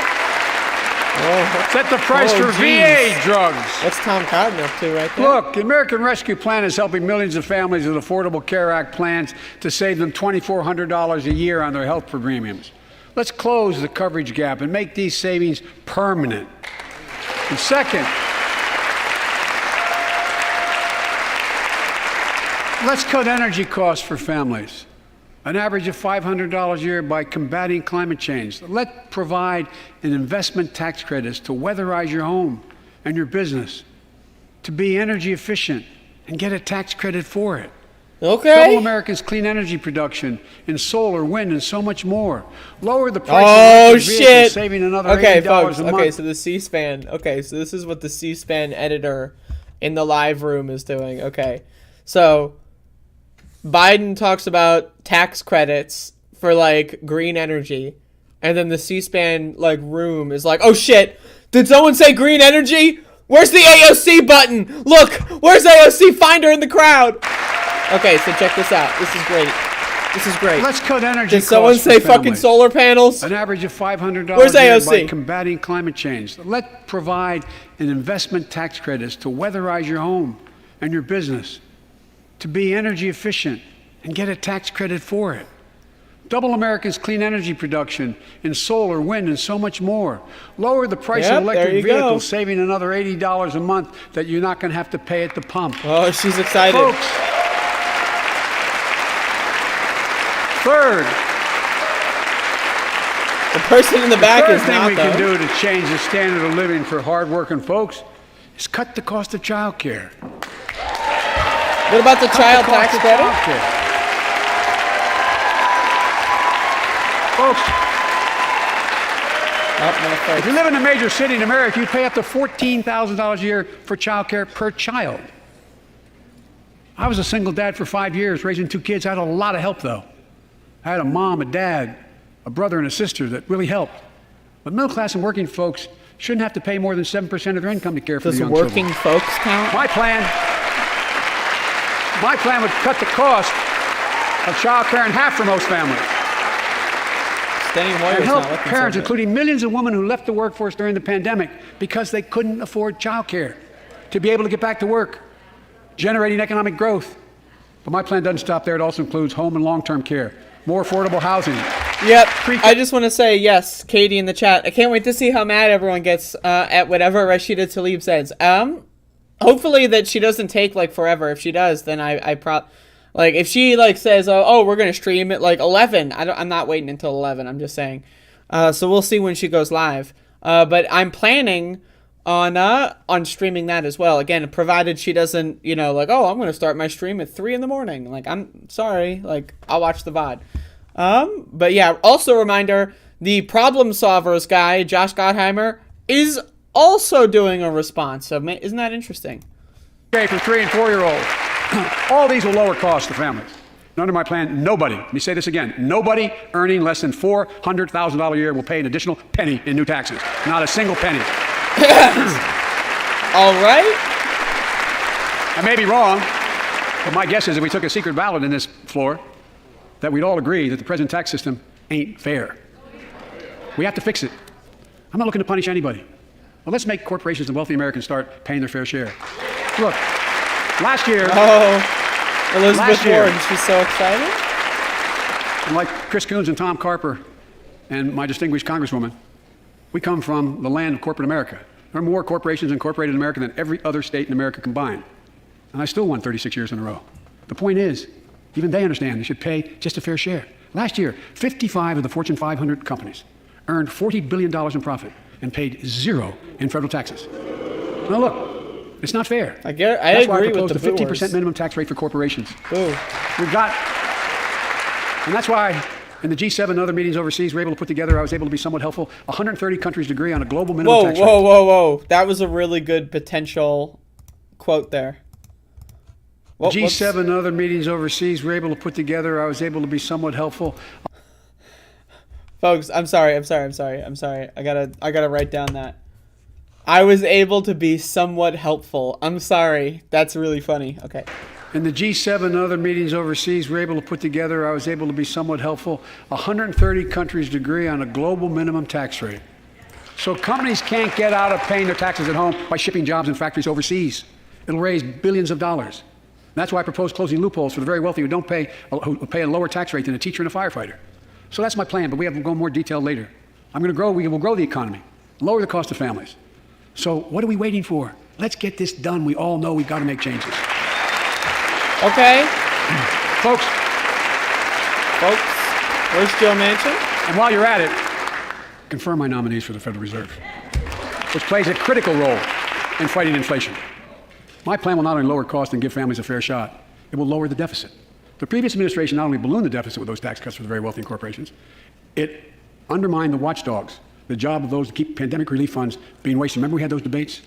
Oh, Set the price for geez. VA drugs. What's Tom Cotton up to right there? Look, the American Rescue Plan is helping millions of families with Affordable Care Act plans to save them $2,400 a year on their health premiums. Let's close the coverage gap and make these savings permanent. And second, let's cut energy costs for families, an average of $500 a year by combating climate change. Let's provide an investment tax credits to weatherize your home and your business, to be energy efficient and get a tax credit for it. Okay. Double America's clean energy production in solar, wind, and so much more. Lower the price of Oh, electric vehicles, shit. saving another Okay, $80 folks. a month. Okay, so the C-SPAN. Okay, so this is what the C-SPAN editor in the live room is doing. Okay. So Biden talks about tax credits for like green energy, and then the C-SPAN like room is like, "Oh shit. Did someone say green energy? Where's the AOC button? Look, where's AOC? Find her in the crowd." Okay, so check this out. This is great. This is great. Let's cut energy Did costs someone for say fucking families. solar panels? An average of $500 Where's a year AOC? by combating climate change. Let's provide an investment tax credits to weatherize your home and your business, to be energy efficient and get a tax credit for it. Double America's clean energy production in solar, wind, and so much more. Lower the price Yep, of there electric you go. vehicles, saving another $80 a month that you're not going to have to pay at the pump. Oh, she's excited. Folks, third, The person in the back third is thing not, we though. can do to change the standard of living for hardworking folks is cut the cost of child care. What about the child tax credit? Folks, if you live in a major city in America, you pay up to $14,000 a year for child care per child. I was a single dad for 5 years, raising 2 kids. I had a lot of help, though. I had a mom, a dad, a brother, and a sister that really helped. But middle class and working folks shouldn't have to pay more than 7% of their income to care for their young children. Does working folks count? My plan would cut the cost of child care in half for most families. And help parents, including millions of women who left the workforce during the pandemic because they couldn't afford child care, to be able to get back to work, generating economic growth. But my plan doesn't stop there. It also includes home and long-term care, more affordable housing. Yep. I just want to say, yes, Katie in the chat. I can't wait to see how mad everyone gets at whatever Rashida Tlaib says. Hopefully that she doesn't take, like, forever. If she does, then like, if she, like, says, oh, we're going to stream at, like, 11. I'm not waiting until 11. I'm just saying. So we'll see when she goes live. But I'm planning on streaming that as well. Again, provided she doesn't, like, oh, I'm going to start my stream at 3 in the morning. Like, I'm sorry. Like, I'll watch the VOD. But yeah, also a reminder, the Problem Solvers guy, Josh Gottheimer, is also doing a response. So isn't that interesting? Okay, for 3 and 4-year-olds. All these will lower costs to families. And under my plan, nobody, let me say this again, nobody earning less than $400,000 a year will pay an additional penny in new taxes. Not a single penny. All right. I may be wrong, but my guess is if we took a secret ballot in this floor, that we'd all agree that the present tax system ain't fair. We have to fix it. I'm not looking to punish anybody. Well, let's make corporations and wealthy Americans start paying their fair share. Look, last year... Oh, Elizabeth Warren, she's so excited. And like Chris Coons and Tom Carper and my distinguished congresswoman, we come from the land of corporate America. There are more corporations incorporated in America than every other state in America combined. And I still won 36 years in a row. The point is, even they understand they should pay just a fair share. Last year, 55 of the Fortune 500 companies earned $40 billion in profit and paid 0 in federal taxes. Now look, it's not fair. I That's why I agree with proposed the a 50% minimum tax rate for corporations. Ooh. We've got, and that's why in the G7 and other meetings overseas I was able to be somewhat helpful. 130 countries agree on a global minimum tax rate. Whoa. That was a really good potential quote there. G7 and other meetings overseas were able to put together. I was able to be somewhat helpful. Folks, I'm sorry. I gotta write down that. I was able to be somewhat helpful. I'm sorry. That's really funny. Okay. In the G7 and other meetings overseas were able to put together. I was able to be somewhat helpful. 130 countries agree on a global minimum tax rate. So companies can't get out of paying their taxes at home by shipping jobs and factories overseas. It'll raise billions of dollars. That's why I propose closing loopholes for the very wealthy who pay a lower tax rate than a teacher and a firefighter. So that's my plan, but we have to go in more detail later. We will grow the economy, lower the cost of families. So what are we waiting for? Let's get this done. We all know we've got to make changes. Okay. Folks, where's Joe Manchin? And while you're at it, confirm my nominees for the Federal Reserve, which plays a critical role in fighting inflation. My plan will not only lower costs and give families a fair shot, it will lower the deficit. The previous administration not only ballooned the deficit with those tax cuts for the very wealthy and corporations, it undermined the watchdogs, the job of those to keep pandemic relief funds being wasted. Remember we had those debates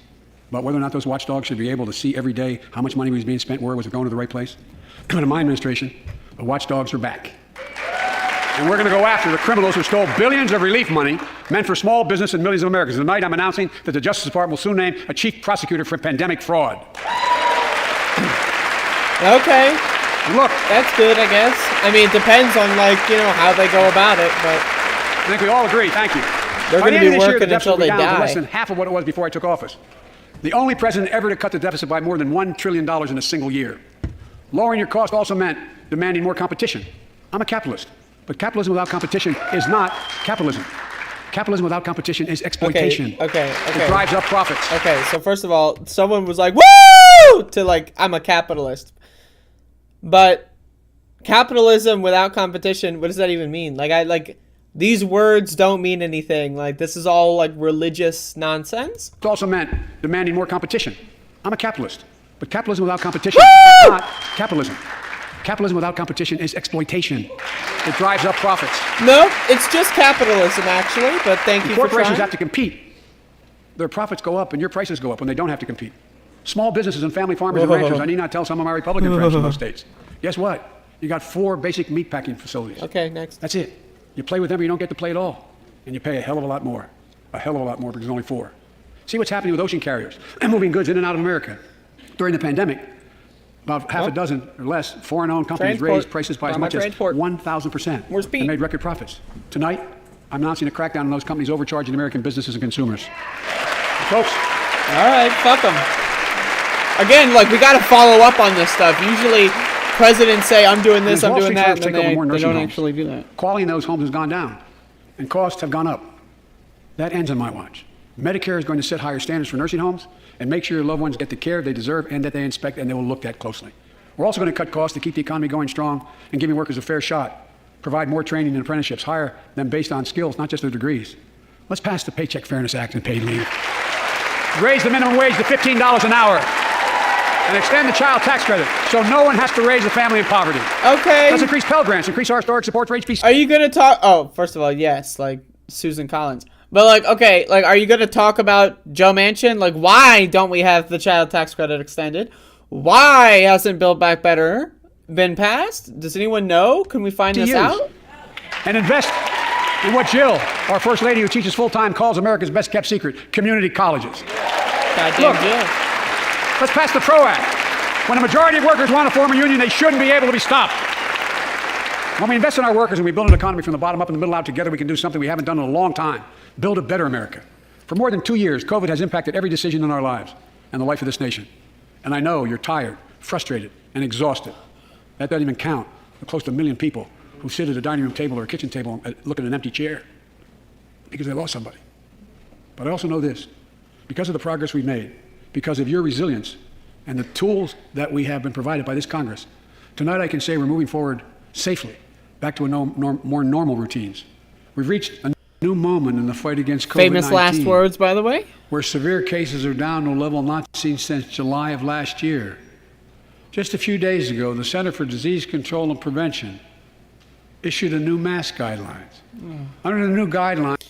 about whether or not those watchdogs should be able to see every day how much money was being spent, where was it going to the right place? In my administration, the watchdogs are back. And we're going to go after the criminals who stole billions of relief money meant for small business and millions of Americans. Tonight, I'm announcing that the Justice Department will soon name a chief prosecutor for pandemic fraud. Okay. Look. That's good, I guess. I mean, it depends on, how they go about it, but... I think we all agree. Thank you. They're going to be working until they die. Less than half of what it was before I took office. The only president ever to cut the deficit by more than $1 trillion in a single year. Lowering your cost also meant demanding more competition. I'm a capitalist. But capitalism without competition is not capitalism. Capitalism without competition is exploitation. Okay. It drives up profits. Okay, so first of all, someone was like, woo! To I'm a capitalist. But capitalism without competition, what does that even mean? These words don't mean anything. Like, this is all like religious nonsense. It's also meant demanding more competition. I'm a capitalist, but capitalism without competition is not capitalism. Capitalism without competition is exploitation. It drives up profits. No, it's just capitalism, actually, but thank you for trying. Corporations have to compete. Their profits go up and your prices go up when they don't have to compete. Small businesses and family farmers and ranchers, I need not tell some of my Republican friends in those states. Guess what? You got 4 basic meatpacking facilities. Okay, next. That's it. You play with them or you don't get to play at all. And you pay a hell of a lot more. A hell of a lot more because there's only 4. See what's happening with ocean carriers and moving goods in and out of America. During the pandemic, about half a dozen or less foreign-owned companies raised prices by as much as 1,000%. They made record profits. Tonight, I'm announcing a crackdown on those companies overcharging American businesses and consumers. Folks. All right, fuck them. Again, like, we got to follow up on this stuff. Usually, presidents say, I'm doing this, I'm doing that, and then they don't actually do that. Quality in those homes has gone down, and costs have gone up. That ends on my watch. Medicare is going to set higher standards for nursing homes and make sure your loved ones get the care they deserve and that they inspect and they will look at closely. We're also going to cut costs to keep the economy going strong and giving workers a fair shot, provide more training and apprenticeships, hire them based on skills, not just their degrees. Let's pass the Paycheck Fairness Act and paid leave. Raise the minimum wage to $15 an hour and extend the child tax credit so no one has to raise a family in poverty. Okay. Let's increase Pell Grants, increase our historic support for HBC. Are you going to talk? Oh, first of all, yes, like Susan Collins. But, like, okay, like, are you going to talk about Joe Manchin? Like, why don't we have the child tax credit extended? Why hasn't Build Back Better been passed? Does anyone know? Can we find this out? And invest in what Jill, our First Lady who teaches full-time, calls America's best kept secret, community colleges. Goddamn Jill. Let's pass the PRO Act. When a majority of workers want to form a union, they shouldn't be able to be stopped. When we invest in our workers and we build an economy from the bottom up and the middle out together, we can do something we haven't done in a long time. Build a better America. For more than 2 years, COVID has impacted every decision in our lives and the life of this nation. And I know you're tired, frustrated, and exhausted. That doesn't even count the close to 1 million people who sit at a dining room table or a kitchen table and look at an empty chair because they lost somebody. But I also know this. Because of the progress we've made, because of your resilience and the tools that we have been provided by this Congress, tonight I can say we're moving forward safely back to more normal routines. We've reached a new moment in the fight against COVID-19. Famous last words, by the way. Where severe cases are down to a level not seen since July of last year. Just a few days ago, the Center for Disease Control and Prevention issued a new mask guidelines. Under the new guidelines...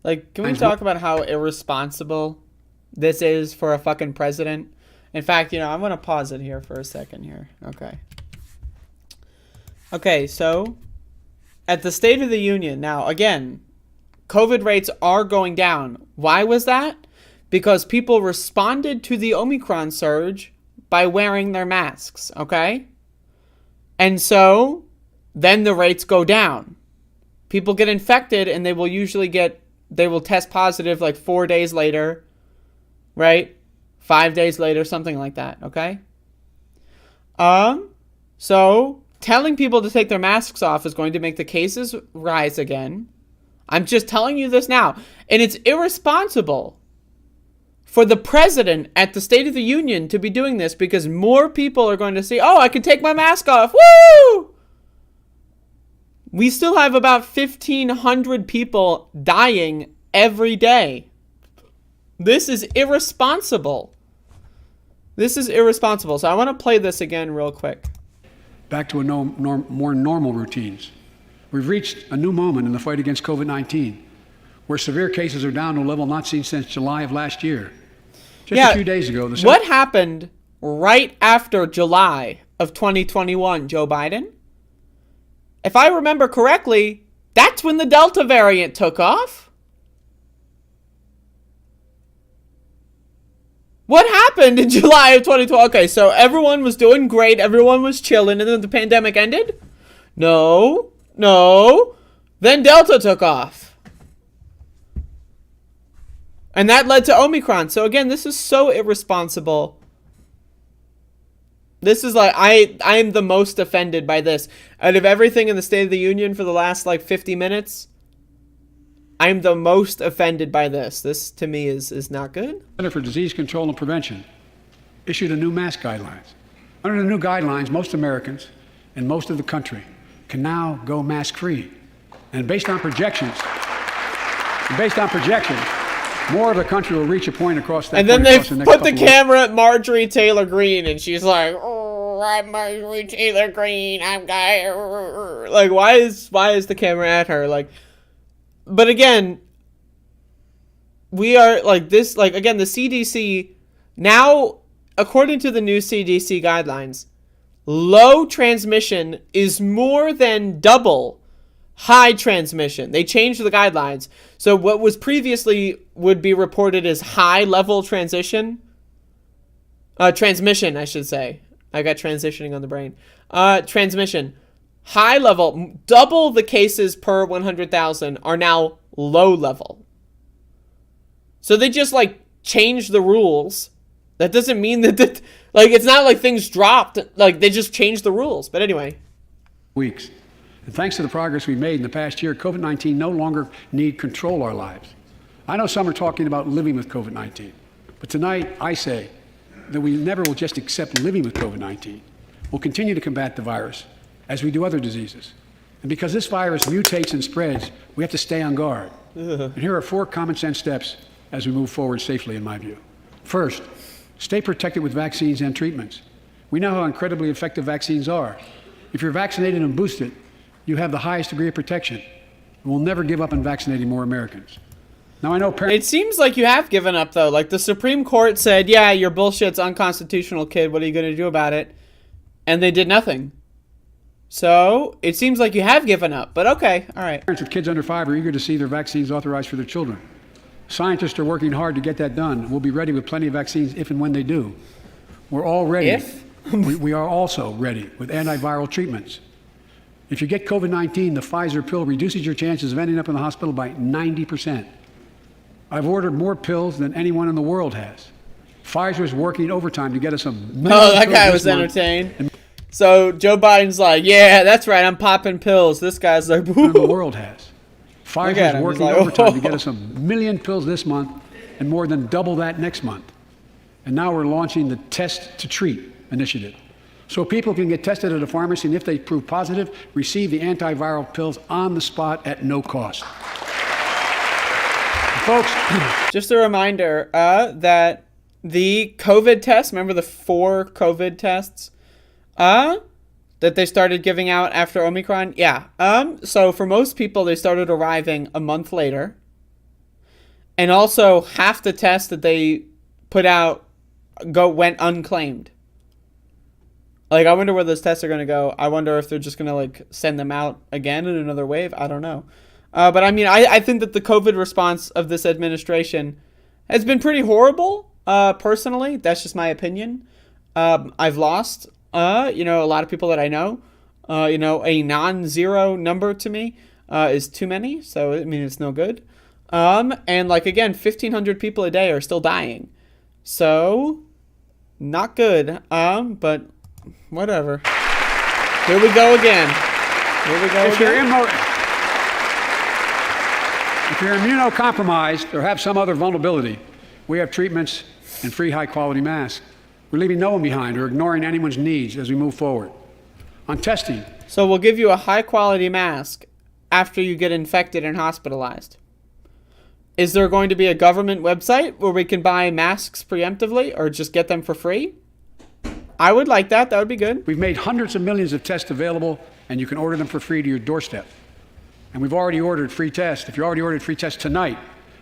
Like, can we talk about how irresponsible this is for a fucking president? In fact, you know, I'm going to pause it here for a second here. Okay. Okay, so at the State of the Union, now, again, COVID rates are going down. Why was that? Because people responded to the Omicron surge by wearing their masks, okay? And so then the rates go down. People get infected and they will test positive like 4 days later, right? 5 days later, something like that, okay? So telling people to take their masks off is going to make the cases rise again. I'm just telling you this now. And it's irresponsible for the president at the State of the Union to be doing this because more people are going to say, oh, I can take my mask off. Woo! We still have about 1,500 people dying every day. This is irresponsible. This is irresponsible. So I want to play this again real quick. Back to more normal routines. We've reached a new moment in the fight against COVID-19, where severe cases are down to a level not seen since July of last year. Just a few days ago... What happened right after July of 2021, Joe Biden? If I remember correctly, that's when the Delta variant took off. What happened in July of 2020? Okay, so everyone was doing great. Everyone was chilling. And then the pandemic ended? No. Then Delta took off. And that led to Omicron. So again, this is so irresponsible. This is like, I am the most offended by this. Out of everything in the State of the Union for the last like 50 minutes, I'm the most offended by this. This, to me, is not good. Center for Disease Control and Prevention issued a new mask guidelines. Under the new guidelines, most Americans and most of the country can now go mask-free. And based on projections, more of the country will reach a point across that. And then point they across the next put the couple of camera at Marjorie Taylor Greene, and she's like, "Oh, I'm Marjorie Taylor Greene. I'm guy." Like, why is the camera at her? Like, but again, we are like this. Like again, the CDC now, according to the new CDC guidelines, low transmission is more than double high transmission. They changed the guidelines. So what was previously would be reported as high level transmission, I should say. I got transitioning on the brain. Transmission. High level, double the cases per 100,000 are now low level. So they just like changed the rules. That doesn't mean that, like, it's not like things dropped. Like, they just changed the rules. But anyway. weeks. And thanks to the progress we've made in the past year, COVID-19 no longer need control our lives. I know some are talking about living with COVID-19, but tonight I say that we never will just accept living with COVID-19. We'll continue to combat the virus as we do other diseases. And because this virus mutates and spreads, we have to stay on guard. And here are 4 common sense steps as we move forward safely, in my view. First, stay protected with vaccines and treatments. We know how incredibly effective vaccines are. If you're vaccinated and boosted, you have the highest degree of protection. And we'll never give up on vaccinating more Americans. Now, I know It seems like you have given up, though. Like, the Supreme Court said, yeah, your bullshit's unconstitutional, kid. What are you going to do about it? And they did nothing. So, it seems like you have given up. But okay, all right. Parents with kids under 5 are eager to see their vaccines authorized for their children. Scientists are working hard to get that done. We'll be ready with plenty of vaccines if and when they do. We're all ready. If? we are also ready with antiviral treatments. If you get COVID-19, the Pfizer pill reduces your chances of ending up in the hospital by 90%. I've ordered more pills than anyone in the world has. Pfizer's working overtime to get us a million Oh, that pills guy this was month. entertained. So, Joe Biden's like, yeah, that's right, I'm popping pills. This guy's like, In woo. the world has. at Pfizer's him. working He's like, overtime to "Oh." get us a million pills this month and more than double that next month. And now we're launching the Test to Treat initiative. So people can get tested at a pharmacy, and if they prove positive, receive the antiviral pills on the spot at no cost. Folks, Just a reminder that the COVID test, remember the 4 COVID tests that they started giving out after Omicron? Yeah. So for most people, they started arriving a month later. And also half the tests that they put out went unclaimed. Like, I wonder where those tests are going to go. I wonder if they're just going to, like, send them out again in another wave. I don't know. But, I mean, I think that the COVID response of this administration has been pretty horrible, personally. That's just my opinion. I've lost, a lot of people that I know. A non-zero number to me is too many. So, I mean, it's no good. And, like, again, 1,500 people a day are still dying. So, not good. But... whatever. Here we go again. if you're immunocompromised or have some other vulnerability, we have treatments and free high-quality masks. We're leaving no one behind or ignoring anyone's needs as we move forward. On testing, So we'll give you a high-quality mask after you get infected and hospitalized. Is there going to be a government website where we can buy masks preemptively or just get them for free? I would like that. That would be good. we've made hundreds of millions of tests available, and you can order them for free to your doorstep. And we've already ordered free tests. If you already ordered free tests tonight,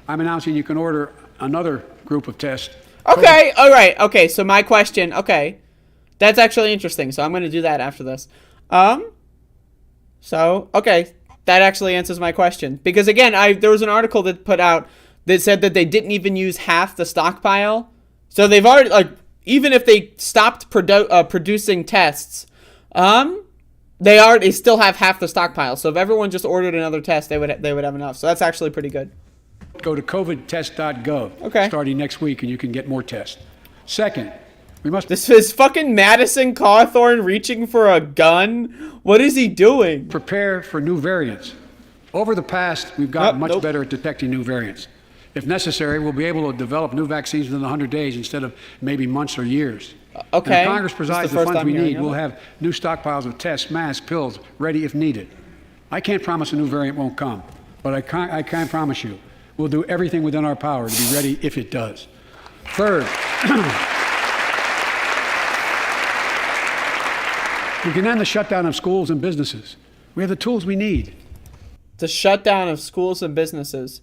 I'm announcing you can order another group of tests. Okay, all right. Okay, so my question. Okay, that's actually interesting. So I'm going to do that after this. So okay, that actually answers my question because again, there was an article that put out that said that they didn't even use half the stockpile. So they've already even if they stopped producing tests, they still have half the stockpile. So if everyone just ordered another test, they would have enough. So that's actually pretty good. Go to covidtest.gov Okay. starting next week, and you can get more tests. Second, we must This is fucking Madison Cawthorn reaching for a gun. What is he doing? prepare for new variants. Over the past, we've gotten much Nope. better at detecting new variants. If necessary, we'll be able to develop new vaccines within 100 days instead of maybe months or years. Okay. And if Congress This is provides the the first funds I'm we hearing need, of we'll it. have new stockpiles of tests, masks, pills ready if needed. I can't promise a new variant won't come, but I can promise you we'll do everything within our power to be ready if it does. Third, we can end the shutdown of schools and businesses. We have the tools we need. The shutdown of schools and businesses.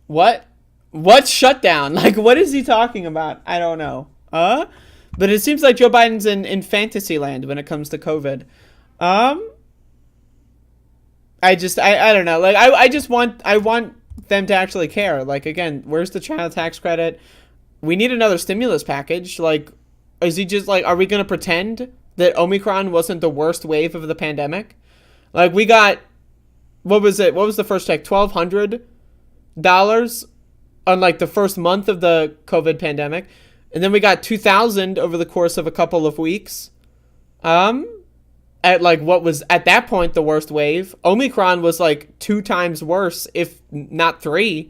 What? What shutdown? Like, what is he talking about? I don't know. But it seems like Joe Biden's in fantasy land when it comes to COVID. I don't know. Like, I want them to actually care. Like, again, where's the child tax credit? We need another stimulus package. Like, is he just like, are we going to pretend that Omicron wasn't the worst wave of the pandemic? Like, we got, what was it? What was the first check? $1,200 on like the first month of the COVID pandemic. And then we got 2,000 over the course of a couple of weeks. At like what was at that point the worst wave. Omicron was like 2 times worse, if not 3,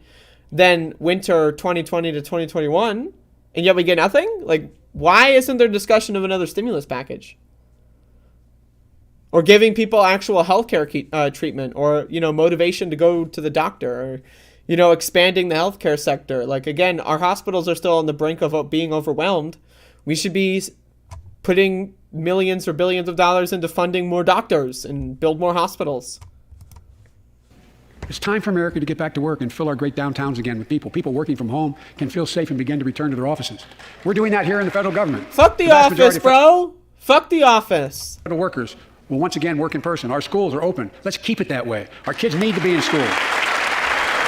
than winter 2020 to 2021. And yet we get nothing? Like, why isn't there discussion of another stimulus package? Or giving people actual healthcare treatment, or, you know, motivation to go to the doctor, or, you know, expanding the healthcare sector. Like, again, our hospitals are still on the brink of being overwhelmed. We should be putting millions or billions of dollars into funding more doctors and build more hospitals. It's time for America to get back to work and fill our great downtowns again with people. People working from home can feel safe and begin to return to their offices. We're doing that here in the federal government. Fuck the office, bro. Fuck the office. Federal workers will once again work in person. Our schools are open. Let's keep it that way. Our kids need to be in school.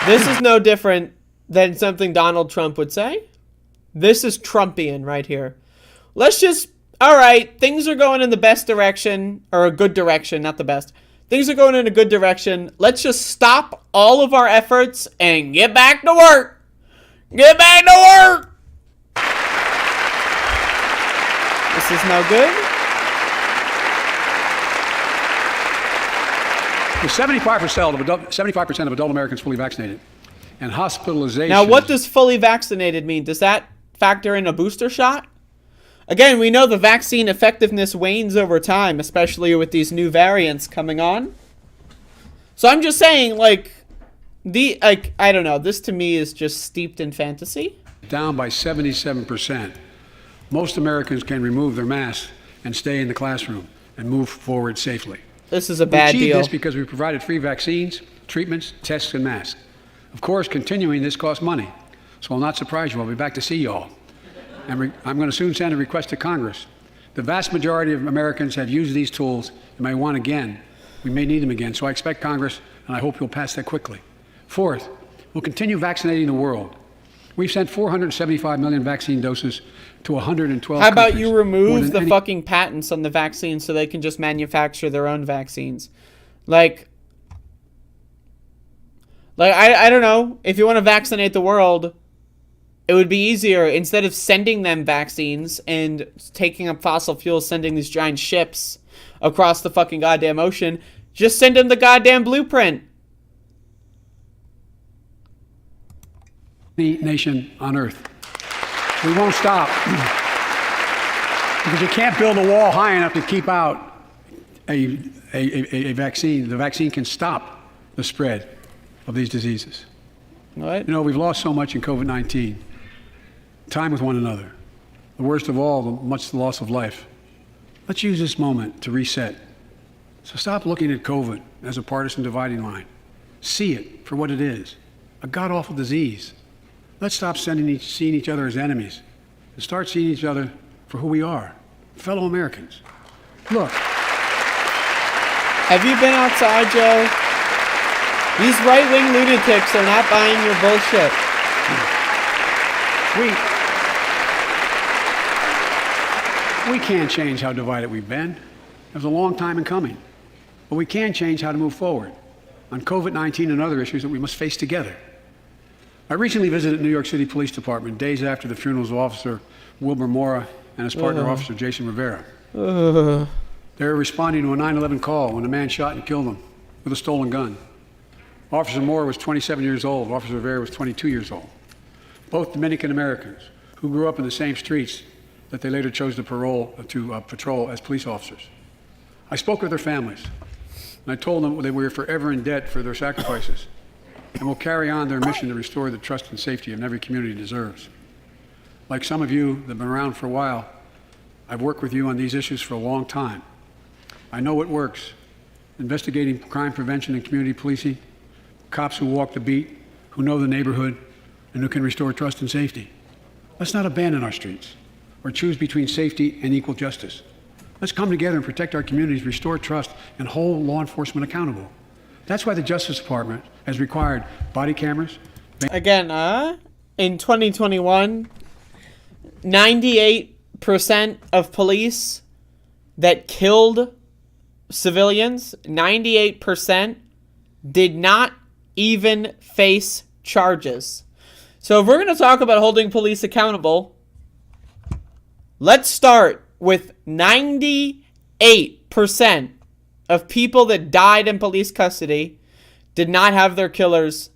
This is no different than something Donald Trump would say. This is Trumpian right here. Let's just, all right, things are going in the best direction, or a good direction, not the best. Things are going in a good direction. Let's just stop all of our efforts and get back to work. Get back to work. This is no good. With 75% of adult Americans fully vaccinated, and hospitalization. Now, what does fully vaccinated mean? Does that factor in a booster shot? Again, we know the vaccine effectiveness wanes over time, especially with these new variants coming on. So I'm just saying, like, I don't know. This to me is just steeped in fantasy. Down by 77%. Most Americans can remove their masks and stay in the classroom and move forward safely. This is a bad deal. We deal. achieved this because we provided free vaccines, treatments, tests, and masks. Of course, continuing this costs money. So I'll not surprise you. I'll be back to see you all. And I'm going to soon send a request to Congress. The vast majority of Americans have used these tools and may want again. We may need them again. So I expect Congress, and I hope you'll pass that quickly. Fourth, we'll continue vaccinating the world. We've sent 475 million vaccine doses to 112 How about countries. you remove the fucking patents on the vaccine so they can just manufacture their own vaccines? Like I don't know. If you want to vaccinate the world, it would be easier, instead of sending them vaccines and taking up fossil fuels, sending these giant ships across the fucking goddamn ocean, just send them the goddamn blueprint. Any nation on earth. We won't stop. Because you can't build a wall high enough to keep out a vaccine. The vaccine can stop the spread of these diseases. What? You know, we've lost so much in COVID-19. Time with one another. The worst of all, the loss of life. Let's use this moment to reset. So stop looking at COVID as a partisan dividing line. See it for what it is, a god-awful disease. Let's stop seeing each other as enemies and start seeing each other for who we are, fellow Americans. Look. Have you been outside, Joe? These right-wing lunatics are not buying your bullshit. We can't change how divided we've been. It was a long time in coming. But we can change how to move forward on COVID-19 and other issues that we must face together. I recently visited the New York City Police Department days after the funerals of Officer Wilbur Mora and his partner, Officer Jason Rivera. They were responding to a 9/11 call when a man shot and killed them with a stolen gun. Officer Mora was 27 years old. Officer Rivera was 22 years old. Both Dominican Americans who grew up in the same streets that they later chose to patrol as police officers. I spoke with their families. And I told them that we were forever in debt for their sacrifices and will carry on their mission to restore the trust and safety every community deserves. Like some of you that have been around for a while, I've worked with you on these issues for a long time. I know what works. Investigating crime prevention and community policing, cops who walk the beat, who know the neighborhood, and who can restore trust and safety. Let's not abandon our streets or choose between safety and equal justice. Let's come together and protect our communities, restore trust, and hold law enforcement accountable. That's why the Justice Department has required body cameras. Again, in 2021, 98% of police that killed civilians, 98% did not even face charges. So if we're going to talk about holding police accountable, let's start with 98% of people that died in police custody did not have their killers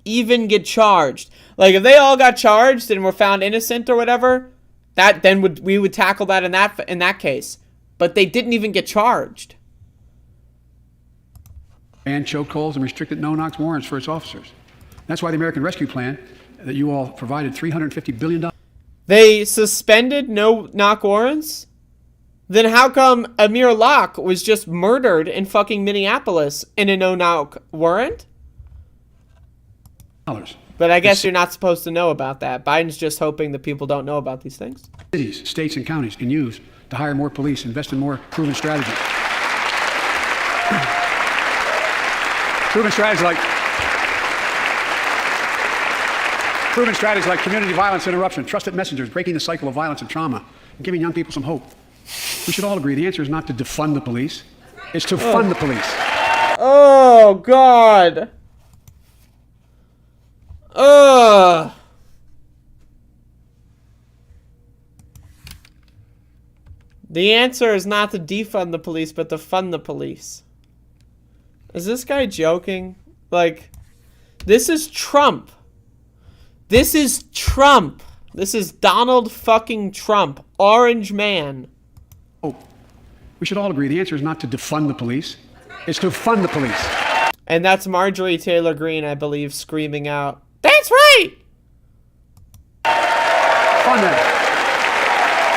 even get charged. Like if they all got charged and were found innocent or whatever, that then we would tackle that in that case. But they didn't even get charged. And chokeholds and restricted no-knock warrants for its officers. That's why the American Rescue Plan that you all provided $350 billion. They suspended no-knock warrants? Then how come Amir Locke was just murdered in fucking Minneapolis in a no-knock warrant? But I guess you're not supposed to know about that. Biden's just hoping that people don't know about these things. Cities, states, and counties can use to hire more police, invest in more proven strategies. Proven strategies like community violence interruption, trusted messengers, breaking the cycle of violence and trauma, and giving young people some hope. We should all agree the answer is not to defund the police. It's to fund the police. Oh, God. Ugh. The answer is not to defund the police, but to fund the police. Is this guy joking? Like, this is Trump. This is Trump. This is Donald fucking Trump. Orange man. Oh, we should all agree the answer is not to defund the police. It's to fund the police. And that's Marjorie Taylor Greene, I believe, screaming out, "That's right!" Fund them.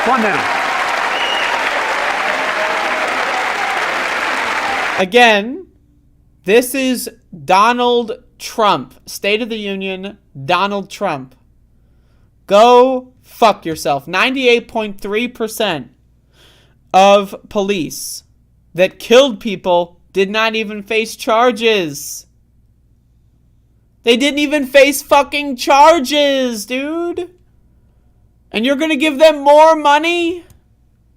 Fund them. Again, this is Donald Trump. State of the Union, Donald Trump. Go fuck yourself. 98.3% of police that killed people did not even face charges. They didn't even face fucking charges, dude. And you're gonna give them more money?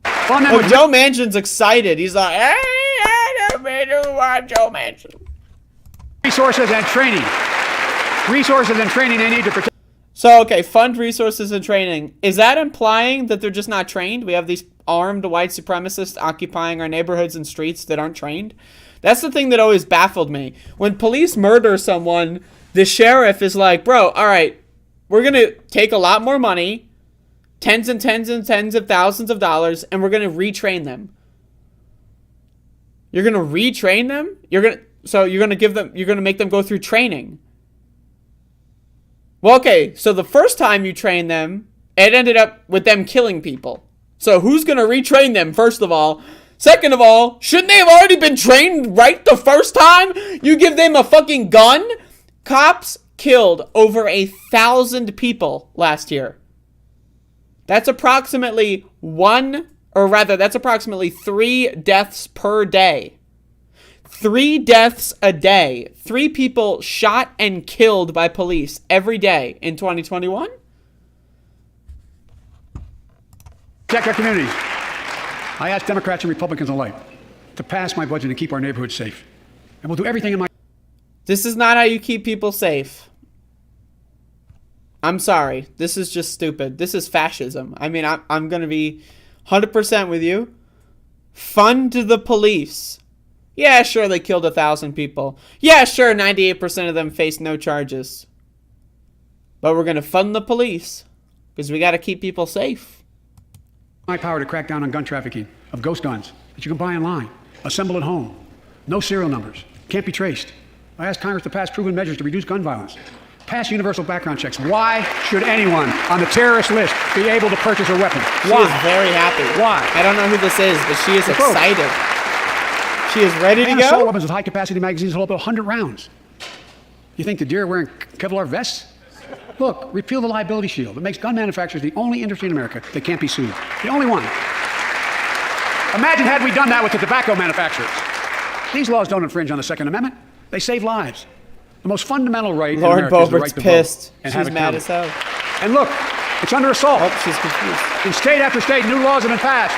Oh, Joe Manchin's excited. He's like, hey, I don't want Joe Manchin. Resources and training. Resources and training they need to protect. So, okay, fund resources and training. Is that implying that they're just not trained? We have these armed white supremacists occupying our neighborhoods and streets that aren't trained? That's the thing that always baffled me. When police murder someone, the sheriff is like, bro, all right, we're going to take a lot more money, tens and tens and tens of thousands of dollars, and we're going to retrain them. You're going to retrain them? You're going to make them go through training. Well, okay, so the first time you train them, it ended up with them killing people. So who's going to retrain them, first of all? Second of all, shouldn't they have already been trained right the first time? You give them a fucking gun? Cops killed over 1,000 people last year. That's approximately that's approximately 3 deaths per day. 3 deaths a day. 3 people shot and killed by police every day in 2021. Protect our communities. I ask Democrats and Republicans alike to pass my budget and keep our neighborhoods safe. And we'll do everything in my... This is not how you keep people safe. I'm sorry. This is just stupid. This is fascism. I mean, I'm going to be 100% with you. Fund the police. Yeah, sure, they killed 1,000 people. Yeah, sure, 98% of them faced no charges. But we're going to fund the police because we got to keep people safe. My power to crack down on gun trafficking of ghost guns that you can buy online, assemble at home, No serial numbers. Can't be traced. I asked Congress to pass proven measures to reduce gun violence. Pass universal background checks. Why should anyone on the terrorist list be able to purchase a weapon? She Why? is very happy. Why? I don't know who this is, but she is The folks. excited. She is ready to Assault go. weapons with high-capacity magazines hold up to 100 rounds. You think the deer are wearing Kevlar vests? Look, repeal the liability shield. It makes gun manufacturers the only industry in America that can't be sued. The only one. Imagine had we done that with the tobacco manufacturers. These laws don't infringe on the Second Amendment. They save lives. The most fundamental right in Lord America is the Boebert's right to pissed. vote and She's have it mad counted. as hell. And look, it's under assault. Oh, she's confused. In state after state, new laws have been passed.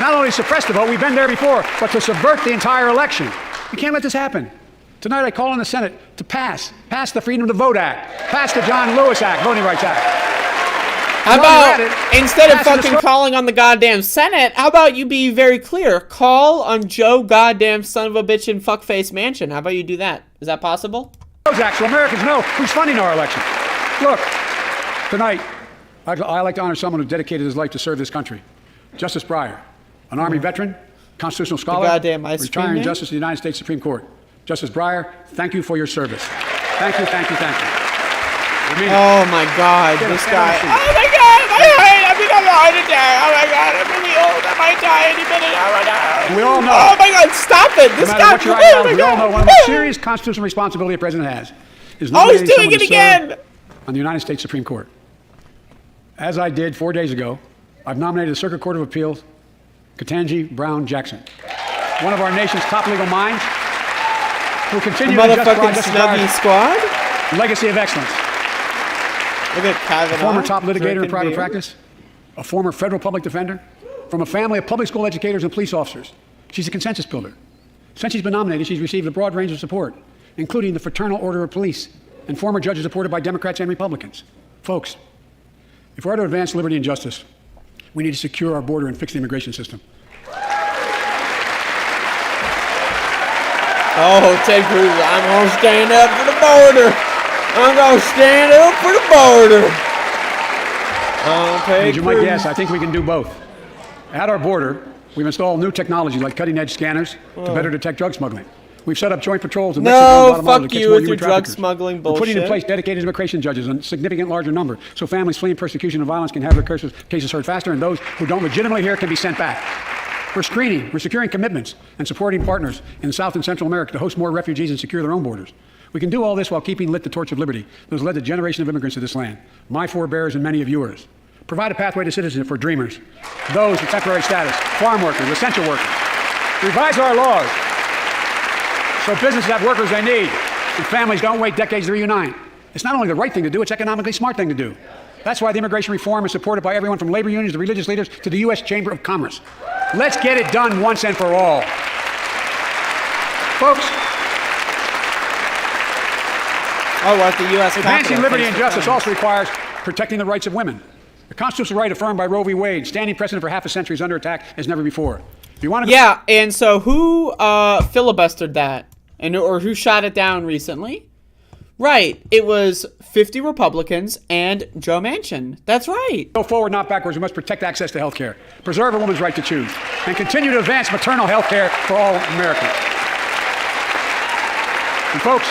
Not only to suppress the vote, we've been there before, but to subvert the entire election. We can't let this happen. Tonight I call on the Senate to pass the Freedom to Vote Act, pass the John Lewis Act, Voting Rights Act. How While about, you're at it, instead of pass the fucking calling on the goddamn Senate, how about you be very clear? Call on Joe goddamn son of a bitch in fuckface mansion. How about you do that? Is that possible? Act so Americans know who's funding our election. Look, tonight I like to honor someone who dedicated his life to serve this country. Justice Breyer, an Army veteran, constitutional scholar, goddamn ice cream retiring man? Justice of the United States Supreme Court. Justice Breyer, thank you for your service. Thank you, thank you, thank you. I mean, Oh my god, Get a this stand guy. up seat. Oh my god, my heart, I'm gonna have a heart attack. Oh my god, I'm really old. I might die any minute. Oh my god. we all know. Oh my god, stop it. No This matter guy. what your Oh ideology, my we all know god. one of the most serious constitutional responsibility a president has is Oh, he's nominating doing someone it to serve again. on the United States Supreme Court. As I did 4 days ago, I've nominated the Circuit Court of Appeals, Ketanji Brown Jackson, one of our nation's top legal minds, who will continue to justify Motherfucking Justice snuggy Breyer's squad. legacy of excellence. Look at Kavanaugh. A former top litigator in drinking private beer. practice, a former federal public defender, from a family of public school educators and police officers. She's a consensus builder. Since she's been nominated, she's received a broad range of support, including the Fraternal Order of Police and former judges supported by Democrats and Republicans. Folks, if we're to advance liberty and justice, we need to secure our border and fix the immigration system. Oh, Ted Cruz, I'm gonna stand up for the border. I'm gonna stand up for the border. As you might guess, I think we can do both. At our border, we've installed new technology like cutting-edge scanners to better detect drug smuggling. We've set up joint patrols in Mexico and No, Guatemala to fuck catch you more with your human drug traffickers. smuggling We're putting in bullshit. place dedicated immigration judges in a significant larger number so families fleeing persecution and violence can have their cases heard faster and those who don't legitimately hear can be sent back. We're screening, we're securing commitments and supporting partners in South and Central America to host more refugees and secure their own borders. We can do all this while keeping lit the torch of liberty that has led a generation of immigrants to this land, my forebears and many of yours. Provide a pathway to citizenship for dreamers, those with temporary status, farm workers, essential workers. Revise our laws so businesses have workers they need and families don't wait decades to reunite. It's not only the right thing to do, it's economically smart thing to do. That's why the immigration reform is supported by everyone from labor unions to religious leaders to the U.S. Chamber of Commerce. Let's get it done once and for all. Folks, Oh, we're at the U.S. advancing Capitol. liberty Thanks and for justice coming. also requires protecting the rights of women. The constitutional right affirmed by Roe v. Wade, standing precedent for half a century, is under attack as never before. If you want to Yeah, and so who filibustered that? Or who shot it down recently? Right, it was 50 Republicans and Joe Manchin. That's right. go forward, not backwards, we must protect access to health care, preserve a woman's right to choose, and continue to advance maternal health care for all Americans. And folks,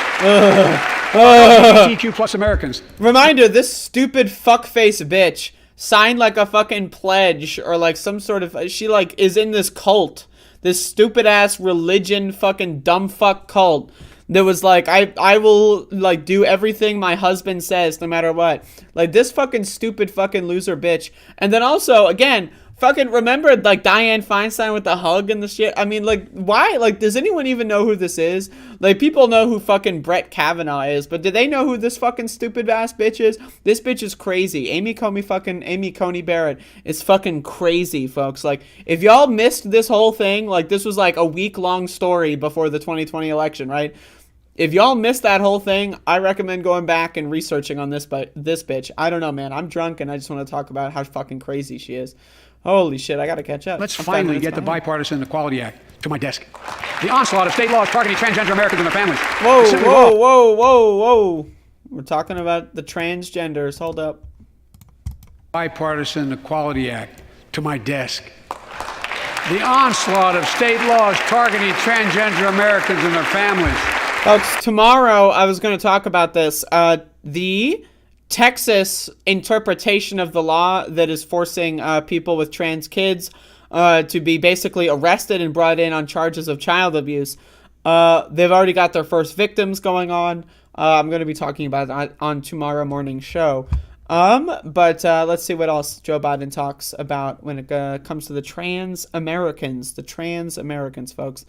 LGBTQ plus Americans, Reminder, this stupid fuckface bitch signed like a fucking pledge or like some sort of, she like is in this cult, this stupid ass religion fucking dumb fuck cult that was like, I will like do everything my husband says no matter what. Like this fucking stupid fucking loser bitch. And then also again, fucking remember like Dianne Feinstein with the hug and the shit. I mean, like, why? Like, does anyone even know who this is? Like, people know who fucking Brett Kavanaugh is, but do they know who this fucking stupid ass bitch is? This bitch is crazy. Amy Coney Barrett is fucking crazy, folks. Like, if y'all missed this whole thing, like, this was like a week-long story before the 2020 election, right? If y'all missed that whole thing, I recommend going back and researching on this bitch. I don't know, man. I'm drunk and I just want to talk about how fucking crazy she is. Holy shit, I gotta catch up. let's I'm 5 finally minutes get the behind. Bipartisan Equality Act to my desk. The onslaught of state laws targeting transgender Americans and their families. Whoa, is simply whoa, wrong. whoa, whoa, whoa. We're talking about the transgenders. Hold up. Bipartisan Equality Act to my desk. the onslaught of state laws targeting transgender Americans and their families. Folks, tomorrow I was going to talk about this. The Texas interpretation of the law that is forcing people with trans kids to be basically arrested and brought in on charges of child abuse. They've already got their first victims going on. I'm going to be talking about it on tomorrow morning's show. But let's see what else Joe Biden talks about when it comes to the trans Americans. The trans Americans, folks.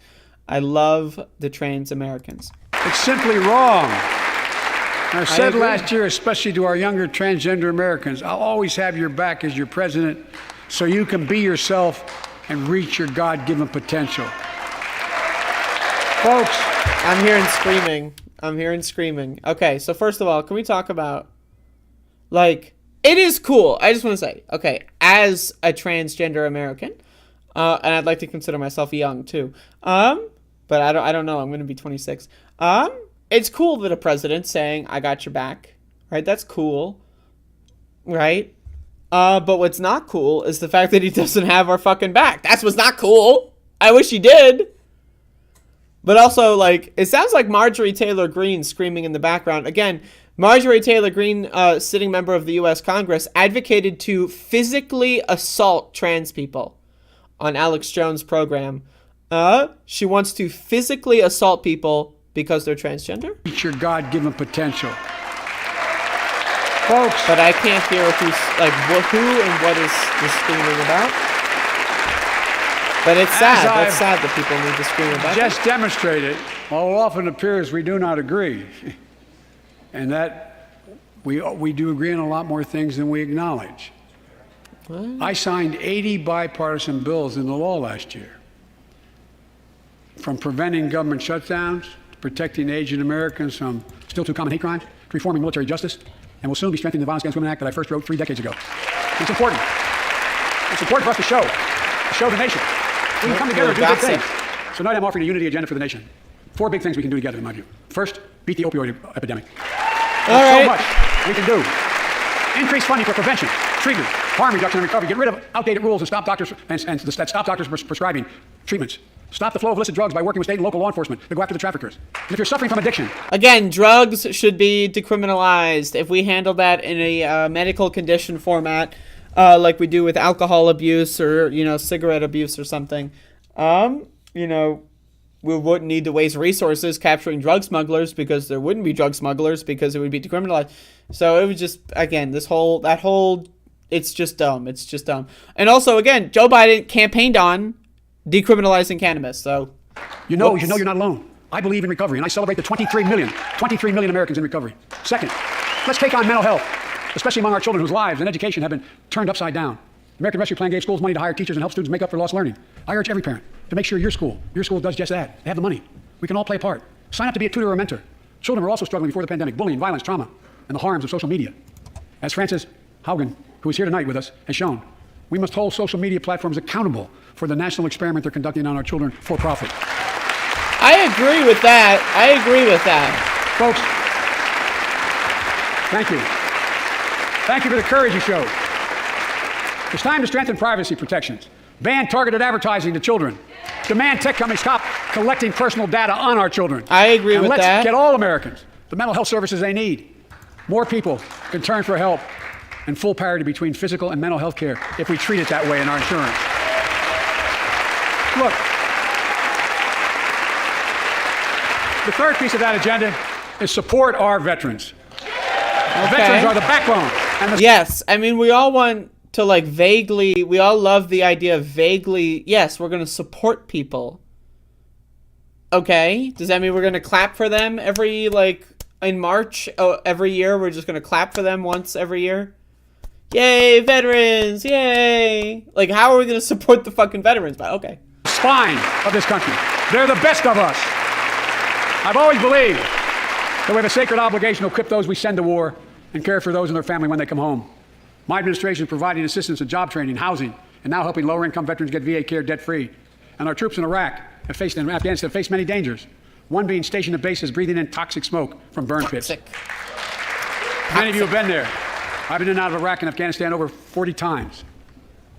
I love the trans Americans. It's simply wrong. I said last year, especially to our younger transgender Americans, I'll always have your back as your president so you can be yourself and reach your God-given potential. Folks, I'm hearing screaming. I'm hearing screaming. Okay, so first of all, can we talk about, like, it is cool. I just want to say, okay, as a transgender American, and I'd like to consider myself young too, but I don't know. I'm going to be 26. It's cool that a president's saying, I got your back, right? That's cool, right? But what's not cool is the fact that he doesn't have our fucking back. That's what's not cool. I wish he did. But also, like, it sounds like Marjorie Taylor Greene screaming in the background. Again, Marjorie Taylor Greene, sitting member of the U.S. Congress, advocated to physically assault trans people on Alex Jones' program. She wants to physically assault people because they're transgender. Reach your God-given potential. Folks. But I can't hear who and what is the screaming about. But it's sad. That's sad that people need to scream about it. Just demonstrated, while it often appears we do not agree, and that we do agree on a lot more things than we acknowledge. What? I signed 80 bipartisan bills into law last year, from preventing government shutdowns, to protecting Asian Americans from still too common hate crimes, to reforming military justice, and will soon be strengthening the Violence Against Women Act that I first wrote 3 decades ago. It's important. It's important for us to show the nation. We can come together and do good things. So tonight I'm offering a unity agenda for the nation. 4 big things we can do together, in my view. First, beat the opioid epidemic. There's so much we can do. Increase funding for prevention, treatment, harm reduction, and recovery. Get rid of outdated rules and stop doctors prescribing treatments. Stop the flow of illicit drugs by working with state and local law enforcement to go after the traffickers. And if you're suffering from addiction, again, drugs should be decriminalized. If we handle that in a medical condition format, like we do with alcohol abuse or, cigarette abuse or something, we wouldn't need to waste resources capturing drug smugglers because there wouldn't be drug smugglers because it would be decriminalized. So it was just, again, it's just dumb. It's just dumb. And also, again, Joe Biden campaigned on decriminalizing cannabis. So, you know you're not alone. I believe in recovery, and I celebrate the 23 million Americans in recovery. Second, let's take on mental health, especially among our children whose lives and education have been turned upside down. The American Rescue Plan gave schools money to hire teachers and help students make up for lost learning. I urge every parent to make sure your school does just that. They have the money. We can all play a part. Sign up to be a tutor or a mentor. Children were also struggling before the pandemic, bullying, violence, trauma, and the harms of social media. As Frances Haugen, who is here tonight with us, has shown, we must hold social media platforms accountable for the national experiment they're conducting on our children for profit. I agree with that. Folks, thank you. Thank you for the courage you showed. It's time to strengthen privacy protections, ban targeted advertising to children, demand tech companies stop collecting personal data on our children. I agree with that. Let's get all Americans the mental health services they need. More people can turn for help, and full parity between physical and mental health care if we treat it that way in our insurance. Look, the third piece of that agenda is support our veterans. Okay. Veterans are the backbone. Yes, I mean, we all want to we all love the idea of yes, we're going to support people. Okay, does that mean we're going to clap for them in March? Every year we're just going to clap for them once every year? Yay, veterans, yay. How are we going to support the fucking veterans? But okay. Spine of this country. They're the best of us. I've always believed that we have a sacred obligation to equip those we send to war and care for those and their family when they come home. My administration is providing assistance in job training, housing, and now helping lower-income veterans get VA care debt-free. And our troops in Iraq and Afghanistan have faced many dangers, one being stationed at bases breathing in toxic smoke from burn pits. Many of you have been there. I've been in and out of Iraq and Afghanistan over 40 times.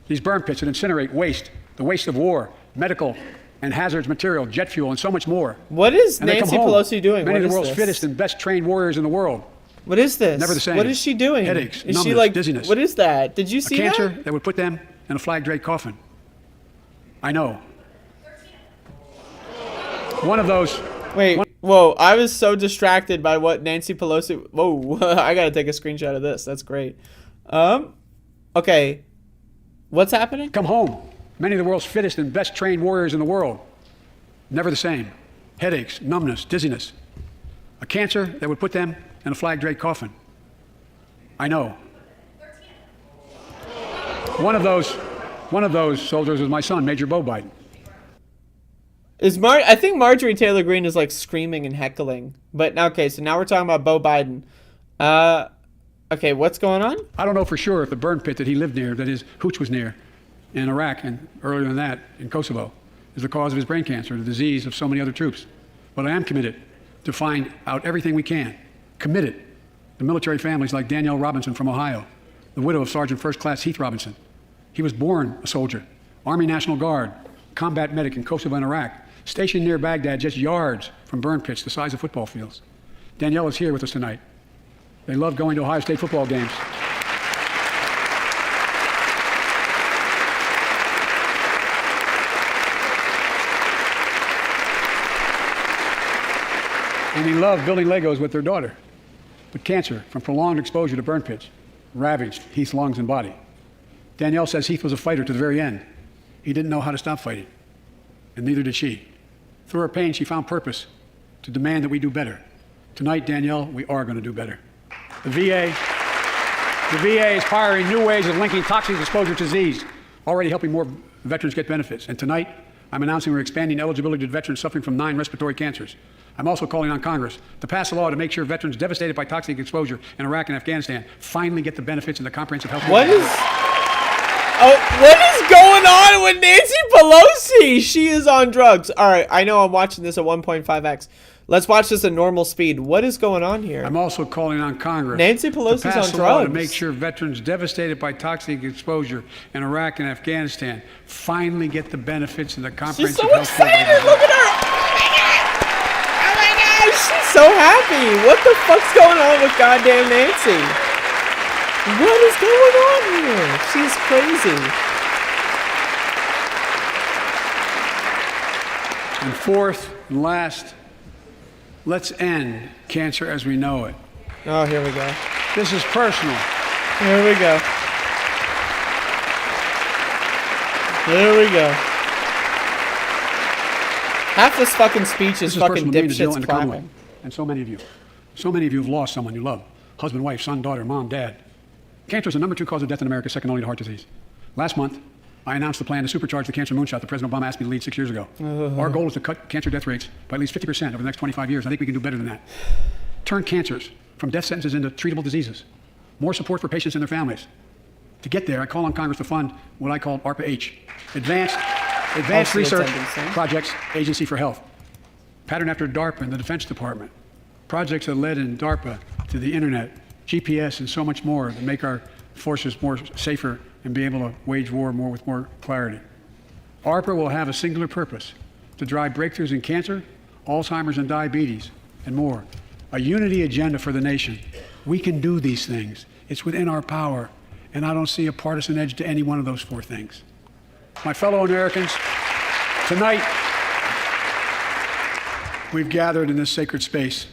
These burn pits that incinerate waste the waste of war, medical and hazardous material, jet fuel, and so much more. What is And they come Nancy home, Pelosi doing? Many What of the is world's this? fittest and best trained warriors in the world. What is this? Never the same. What is she doing? Headaches, is she numbness, like dizziness. What is that? Did you A see cancer that? that would put them in a flag draped coffin. I know. One of those. Wait, whoa, I was so distracted by what Nancy Pelosi... Whoa, I gotta take a screenshot of this. That's great. Okay. What's happening? Come home. Many of the world's fittest and best trained warriors in the world. Never the same. Headaches, numbness, dizziness. A cancer that would put them in a flag draped coffin. I know. One of those soldiers was my son, Major Bo Biden. I think Marjorie Taylor Greene is like screaming and heckling. But okay, so now we're talking about Bo Biden. Okay, what's going on? I don't know for sure if the burn pit that he lived near, that his hooch was near, in Iraq and earlier than that in Kosovo, is the cause of his brain cancer, the disease of so many other troops. But I am committed to find out everything we can. Committed to military families like Danielle Robinson from Ohio, the widow of Sergeant First Class Heath Robinson. He was born a soldier, Army National Guard, combat medic in Kosovo and Iraq, stationed near Baghdad, just yards from burn pits the size of football fields. Danielle is here with us tonight. They love going to Ohio State football games. And he loved building Legos with their daughter. But cancer from prolonged exposure to burn pits ravaged Heath's lungs and body. Danielle says Heath was a fighter to the very end. He didn't know how to stop fighting, and neither did she. Through her pain, she found purpose to demand that we do better. Tonight, Danielle, we are going to do better. The VA is pioneering new ways of linking toxic exposure to disease, already helping more veterans get benefits. And tonight, I'm announcing we're expanding eligibility to veterans suffering from 9 respiratory cancers. I'm also calling on Congress to pass a law to make sure veterans devastated by toxic exposure in Iraq and Afghanistan finally get the benefits of the comprehensive health care. What is going on with Nancy Pelosi? She is on drugs. All right, I know I'm watching this at 1.5x. Let's watch this at normal speed. What is going on here? I'm also calling on Congress Nancy Pelosi's to pass on a law to drugs. make sure veterans devastated by toxic exposure in Iraq and Afghanistan finally get the benefits of the She's comprehensive so health care. excited. Look at her. Oh my gosh, she's so happy. What the fuck's going on with goddamn Nancy? What is going on here? She's crazy. And fourth and last, let's end cancer as we know it. Oh, here we go. This is personal. Here we go. Here we go. Half this fucking speech is fucking personal to me, to Jill, dipshits and to Conway. clapping. And so many of you. So many of you have lost someone you love. Husband, wife, son, daughter, mom, dad. Cancer is the #2 cause of death in America, second only to heart disease. Last month, I announced the plan to supercharge the cancer moonshot that President Obama asked me to lead 6 years ago. Our goal is to cut cancer death rates by at least 50% over the next 25 years. I think we can do better than that. Turn cancers from death sentences into treatable diseases. More support for patients and their families. To get there, I call on Congress to fund what I call ARPA-H, Advanced Research Projects Agency for Health. Pattern after DARPA and the Defense Department. Projects that led in DARPA to the internet, GPS, and so much more to make our forces more safer and be able to wage war with more clarity. ARPA will have a singular purpose: to drive breakthroughs in cancer, Alzheimer's and diabetes, and more. A unity agenda for the nation. We can do these things. It's within our power, and I don't see a partisan edge to any one of those 4 things. My fellow Americans, tonight we've gathered in this sacred space,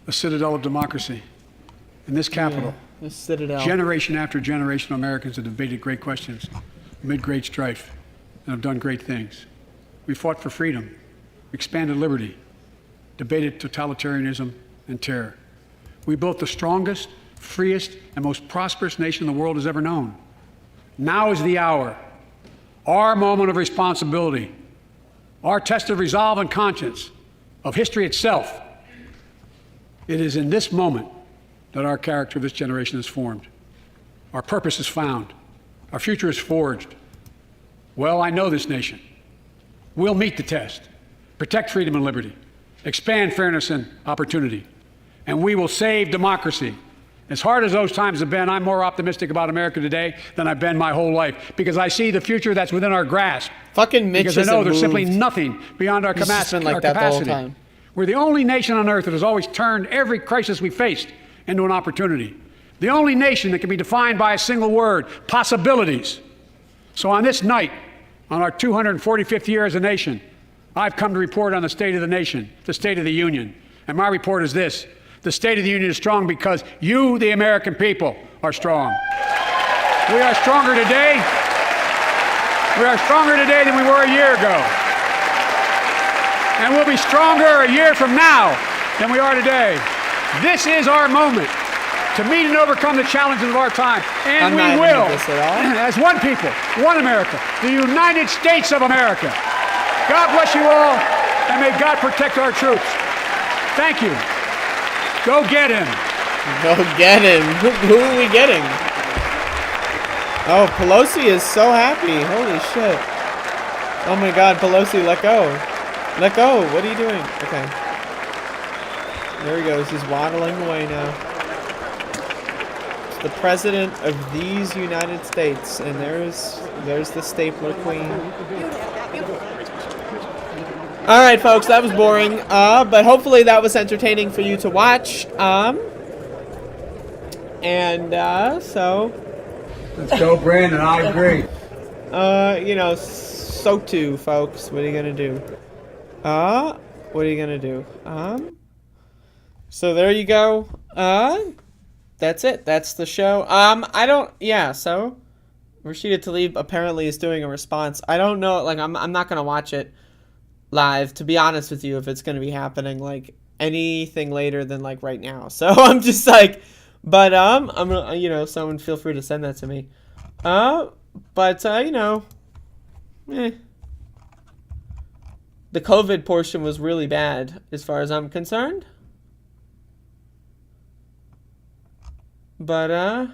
a citadel of democracy, in this capital. The citadel. Generation after generation of Americans have debated great questions amid great strife and have done great things. We fought for freedom, expanded liberty, debated totalitarianism and terror. We built the strongest, freest, and most prosperous nation the world has ever known. Now is the hour, our moment of responsibility, our test of resolve and conscience, of history itself. It is in this moment that our character of this generation is formed. Our purpose is found. Our future is forged. Well, I know this nation. We'll meet the test, protect freedom and liberty, expand fairness and opportunity, and we will save democracy As hard as those times have been, I'm more optimistic about America today than I've been my whole life, because I see the future that's within our grasp. Fucking Mitch Because I know isn't there's simply moved. nothing beyond our He's just been like our that the whole capacity. time. We're the only nation on earth that has always turned every crisis we faced into an opportunity. The only nation that can be defined by a single word: possibilities. So on this night, on our 245th year as a nation, I've come to report on the state of the nation, the State of the Union. And my report is this: the State of the Union is strong because you, the American people, are strong. We are stronger today. We are stronger today than we were a year ago. And we'll be stronger a year from now than we are today. This is our moment to meet and overcome the challenges of our time. And we will, as one people, one America, the United States of America. God bless you all, and may God protect our troops. Thank you. Go get him. Go get him. Who are we getting? Oh, Pelosi is so happy. Holy shit. Oh my God, Pelosi, let go. Let go. What are you doing? Okay. There he goes. He's waddling away now. It's the president of these United States, and there's the stapler queen. All right, folks, that was boring, but hopefully that was entertaining for you to watch. So. Let's go, Brandon. I agree. You know, so too, folks. What are you gonna do? What are you gonna do? So there you go. That's it. That's the show. So Rashida Tlaib apparently is doing a response. I don't know. Like, I'm not gonna watch it live, to be honest with you, if it's gonna be happening like anything later than like right now. So I'm just like, but I'm gonna, you know, someone feel free to send that to me. You know, the COVID portion was really bad as far as I'm concerned. But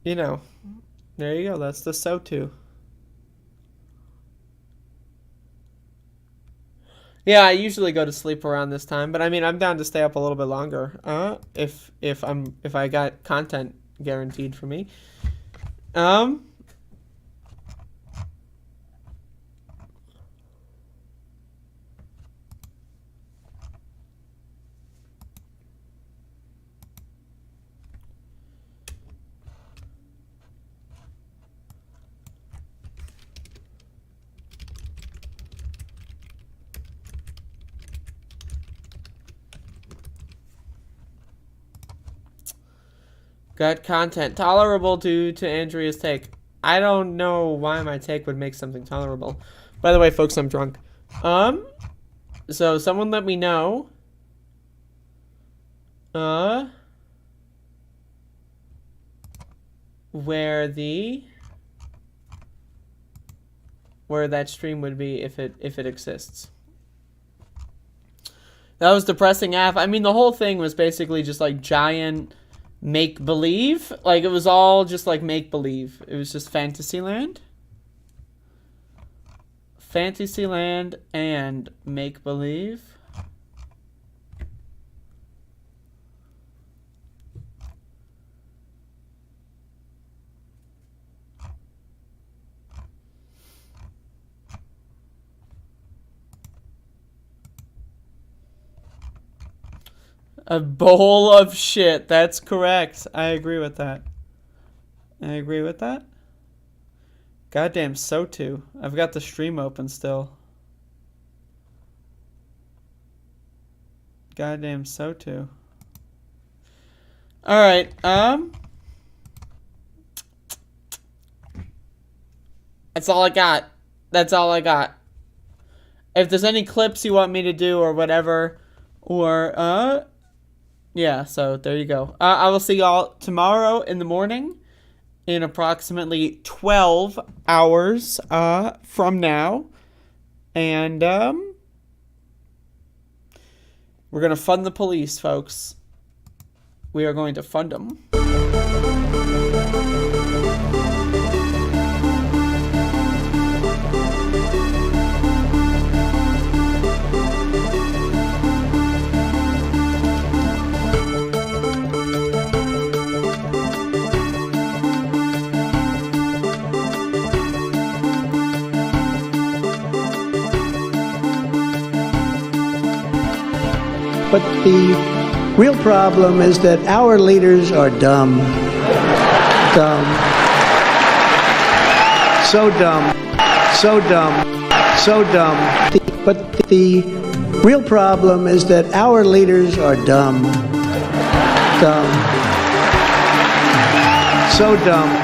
you know, there you go. That's the so-to. Yeah, I usually go to sleep around this time, but I mean, I'm down to stay up a little bit longer. If I got content guaranteed for me. Got content tolerable due to Andrea's take. I don't know why my take would make something tolerable. By the way, folks, I'm drunk. So someone let me know. Where that stream would be if it exists. That was depressing AF. I mean, the whole thing was basically just like giant make-believe. Like, it was all just like make-believe. It was just Fantasyland. Fantasyland and make-believe. A bowl of shit. That's correct. I agree with that. I agree with that. Goddamn so-to. I've got the stream open still. Goddamn so-to. Alright, that's all I got. That's all I got. If there's any clips you want me to do or whatever, or, yeah, so there you go. I will see y'all tomorrow in the morning in approximately 12 hours from now. And we're going to fund the police, folks. We are going to fund them. but the real problem is that our leaders are dumb. Dumb. So dumb. So dumb. So dumb. But the real problem is that our leaders are dumb. Dumb. So dumb.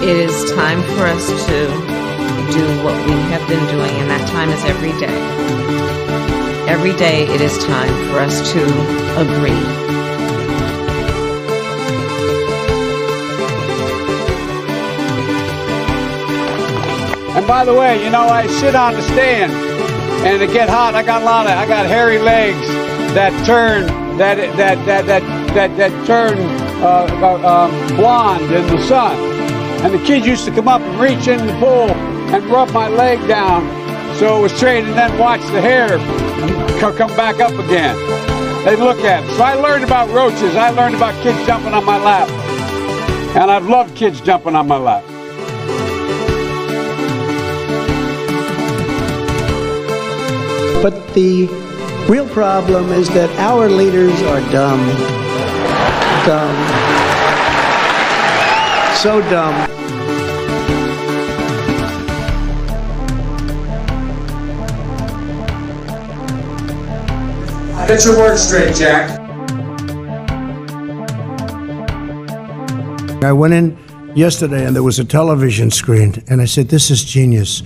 It is time for us to do what we have been doing, and that time is every day. Every day it is time for us to agree. And by the way, you know, I sit on the stand, and it get hot. I got hairy legs that turn blonde in the sun. And the kids used to come up and reach in the pool and rub my leg down so it was straight, and then watch the hair come back up again. They'd look at it. So I learned about roaches. I learned about kids jumping on my lap. And I've loved kids jumping on my lap. But the real problem is that our leaders are dumb. Dumb. So dumb. Get your words straight, Jack. I went in yesterday and there was a television screen, and I said, this is genius.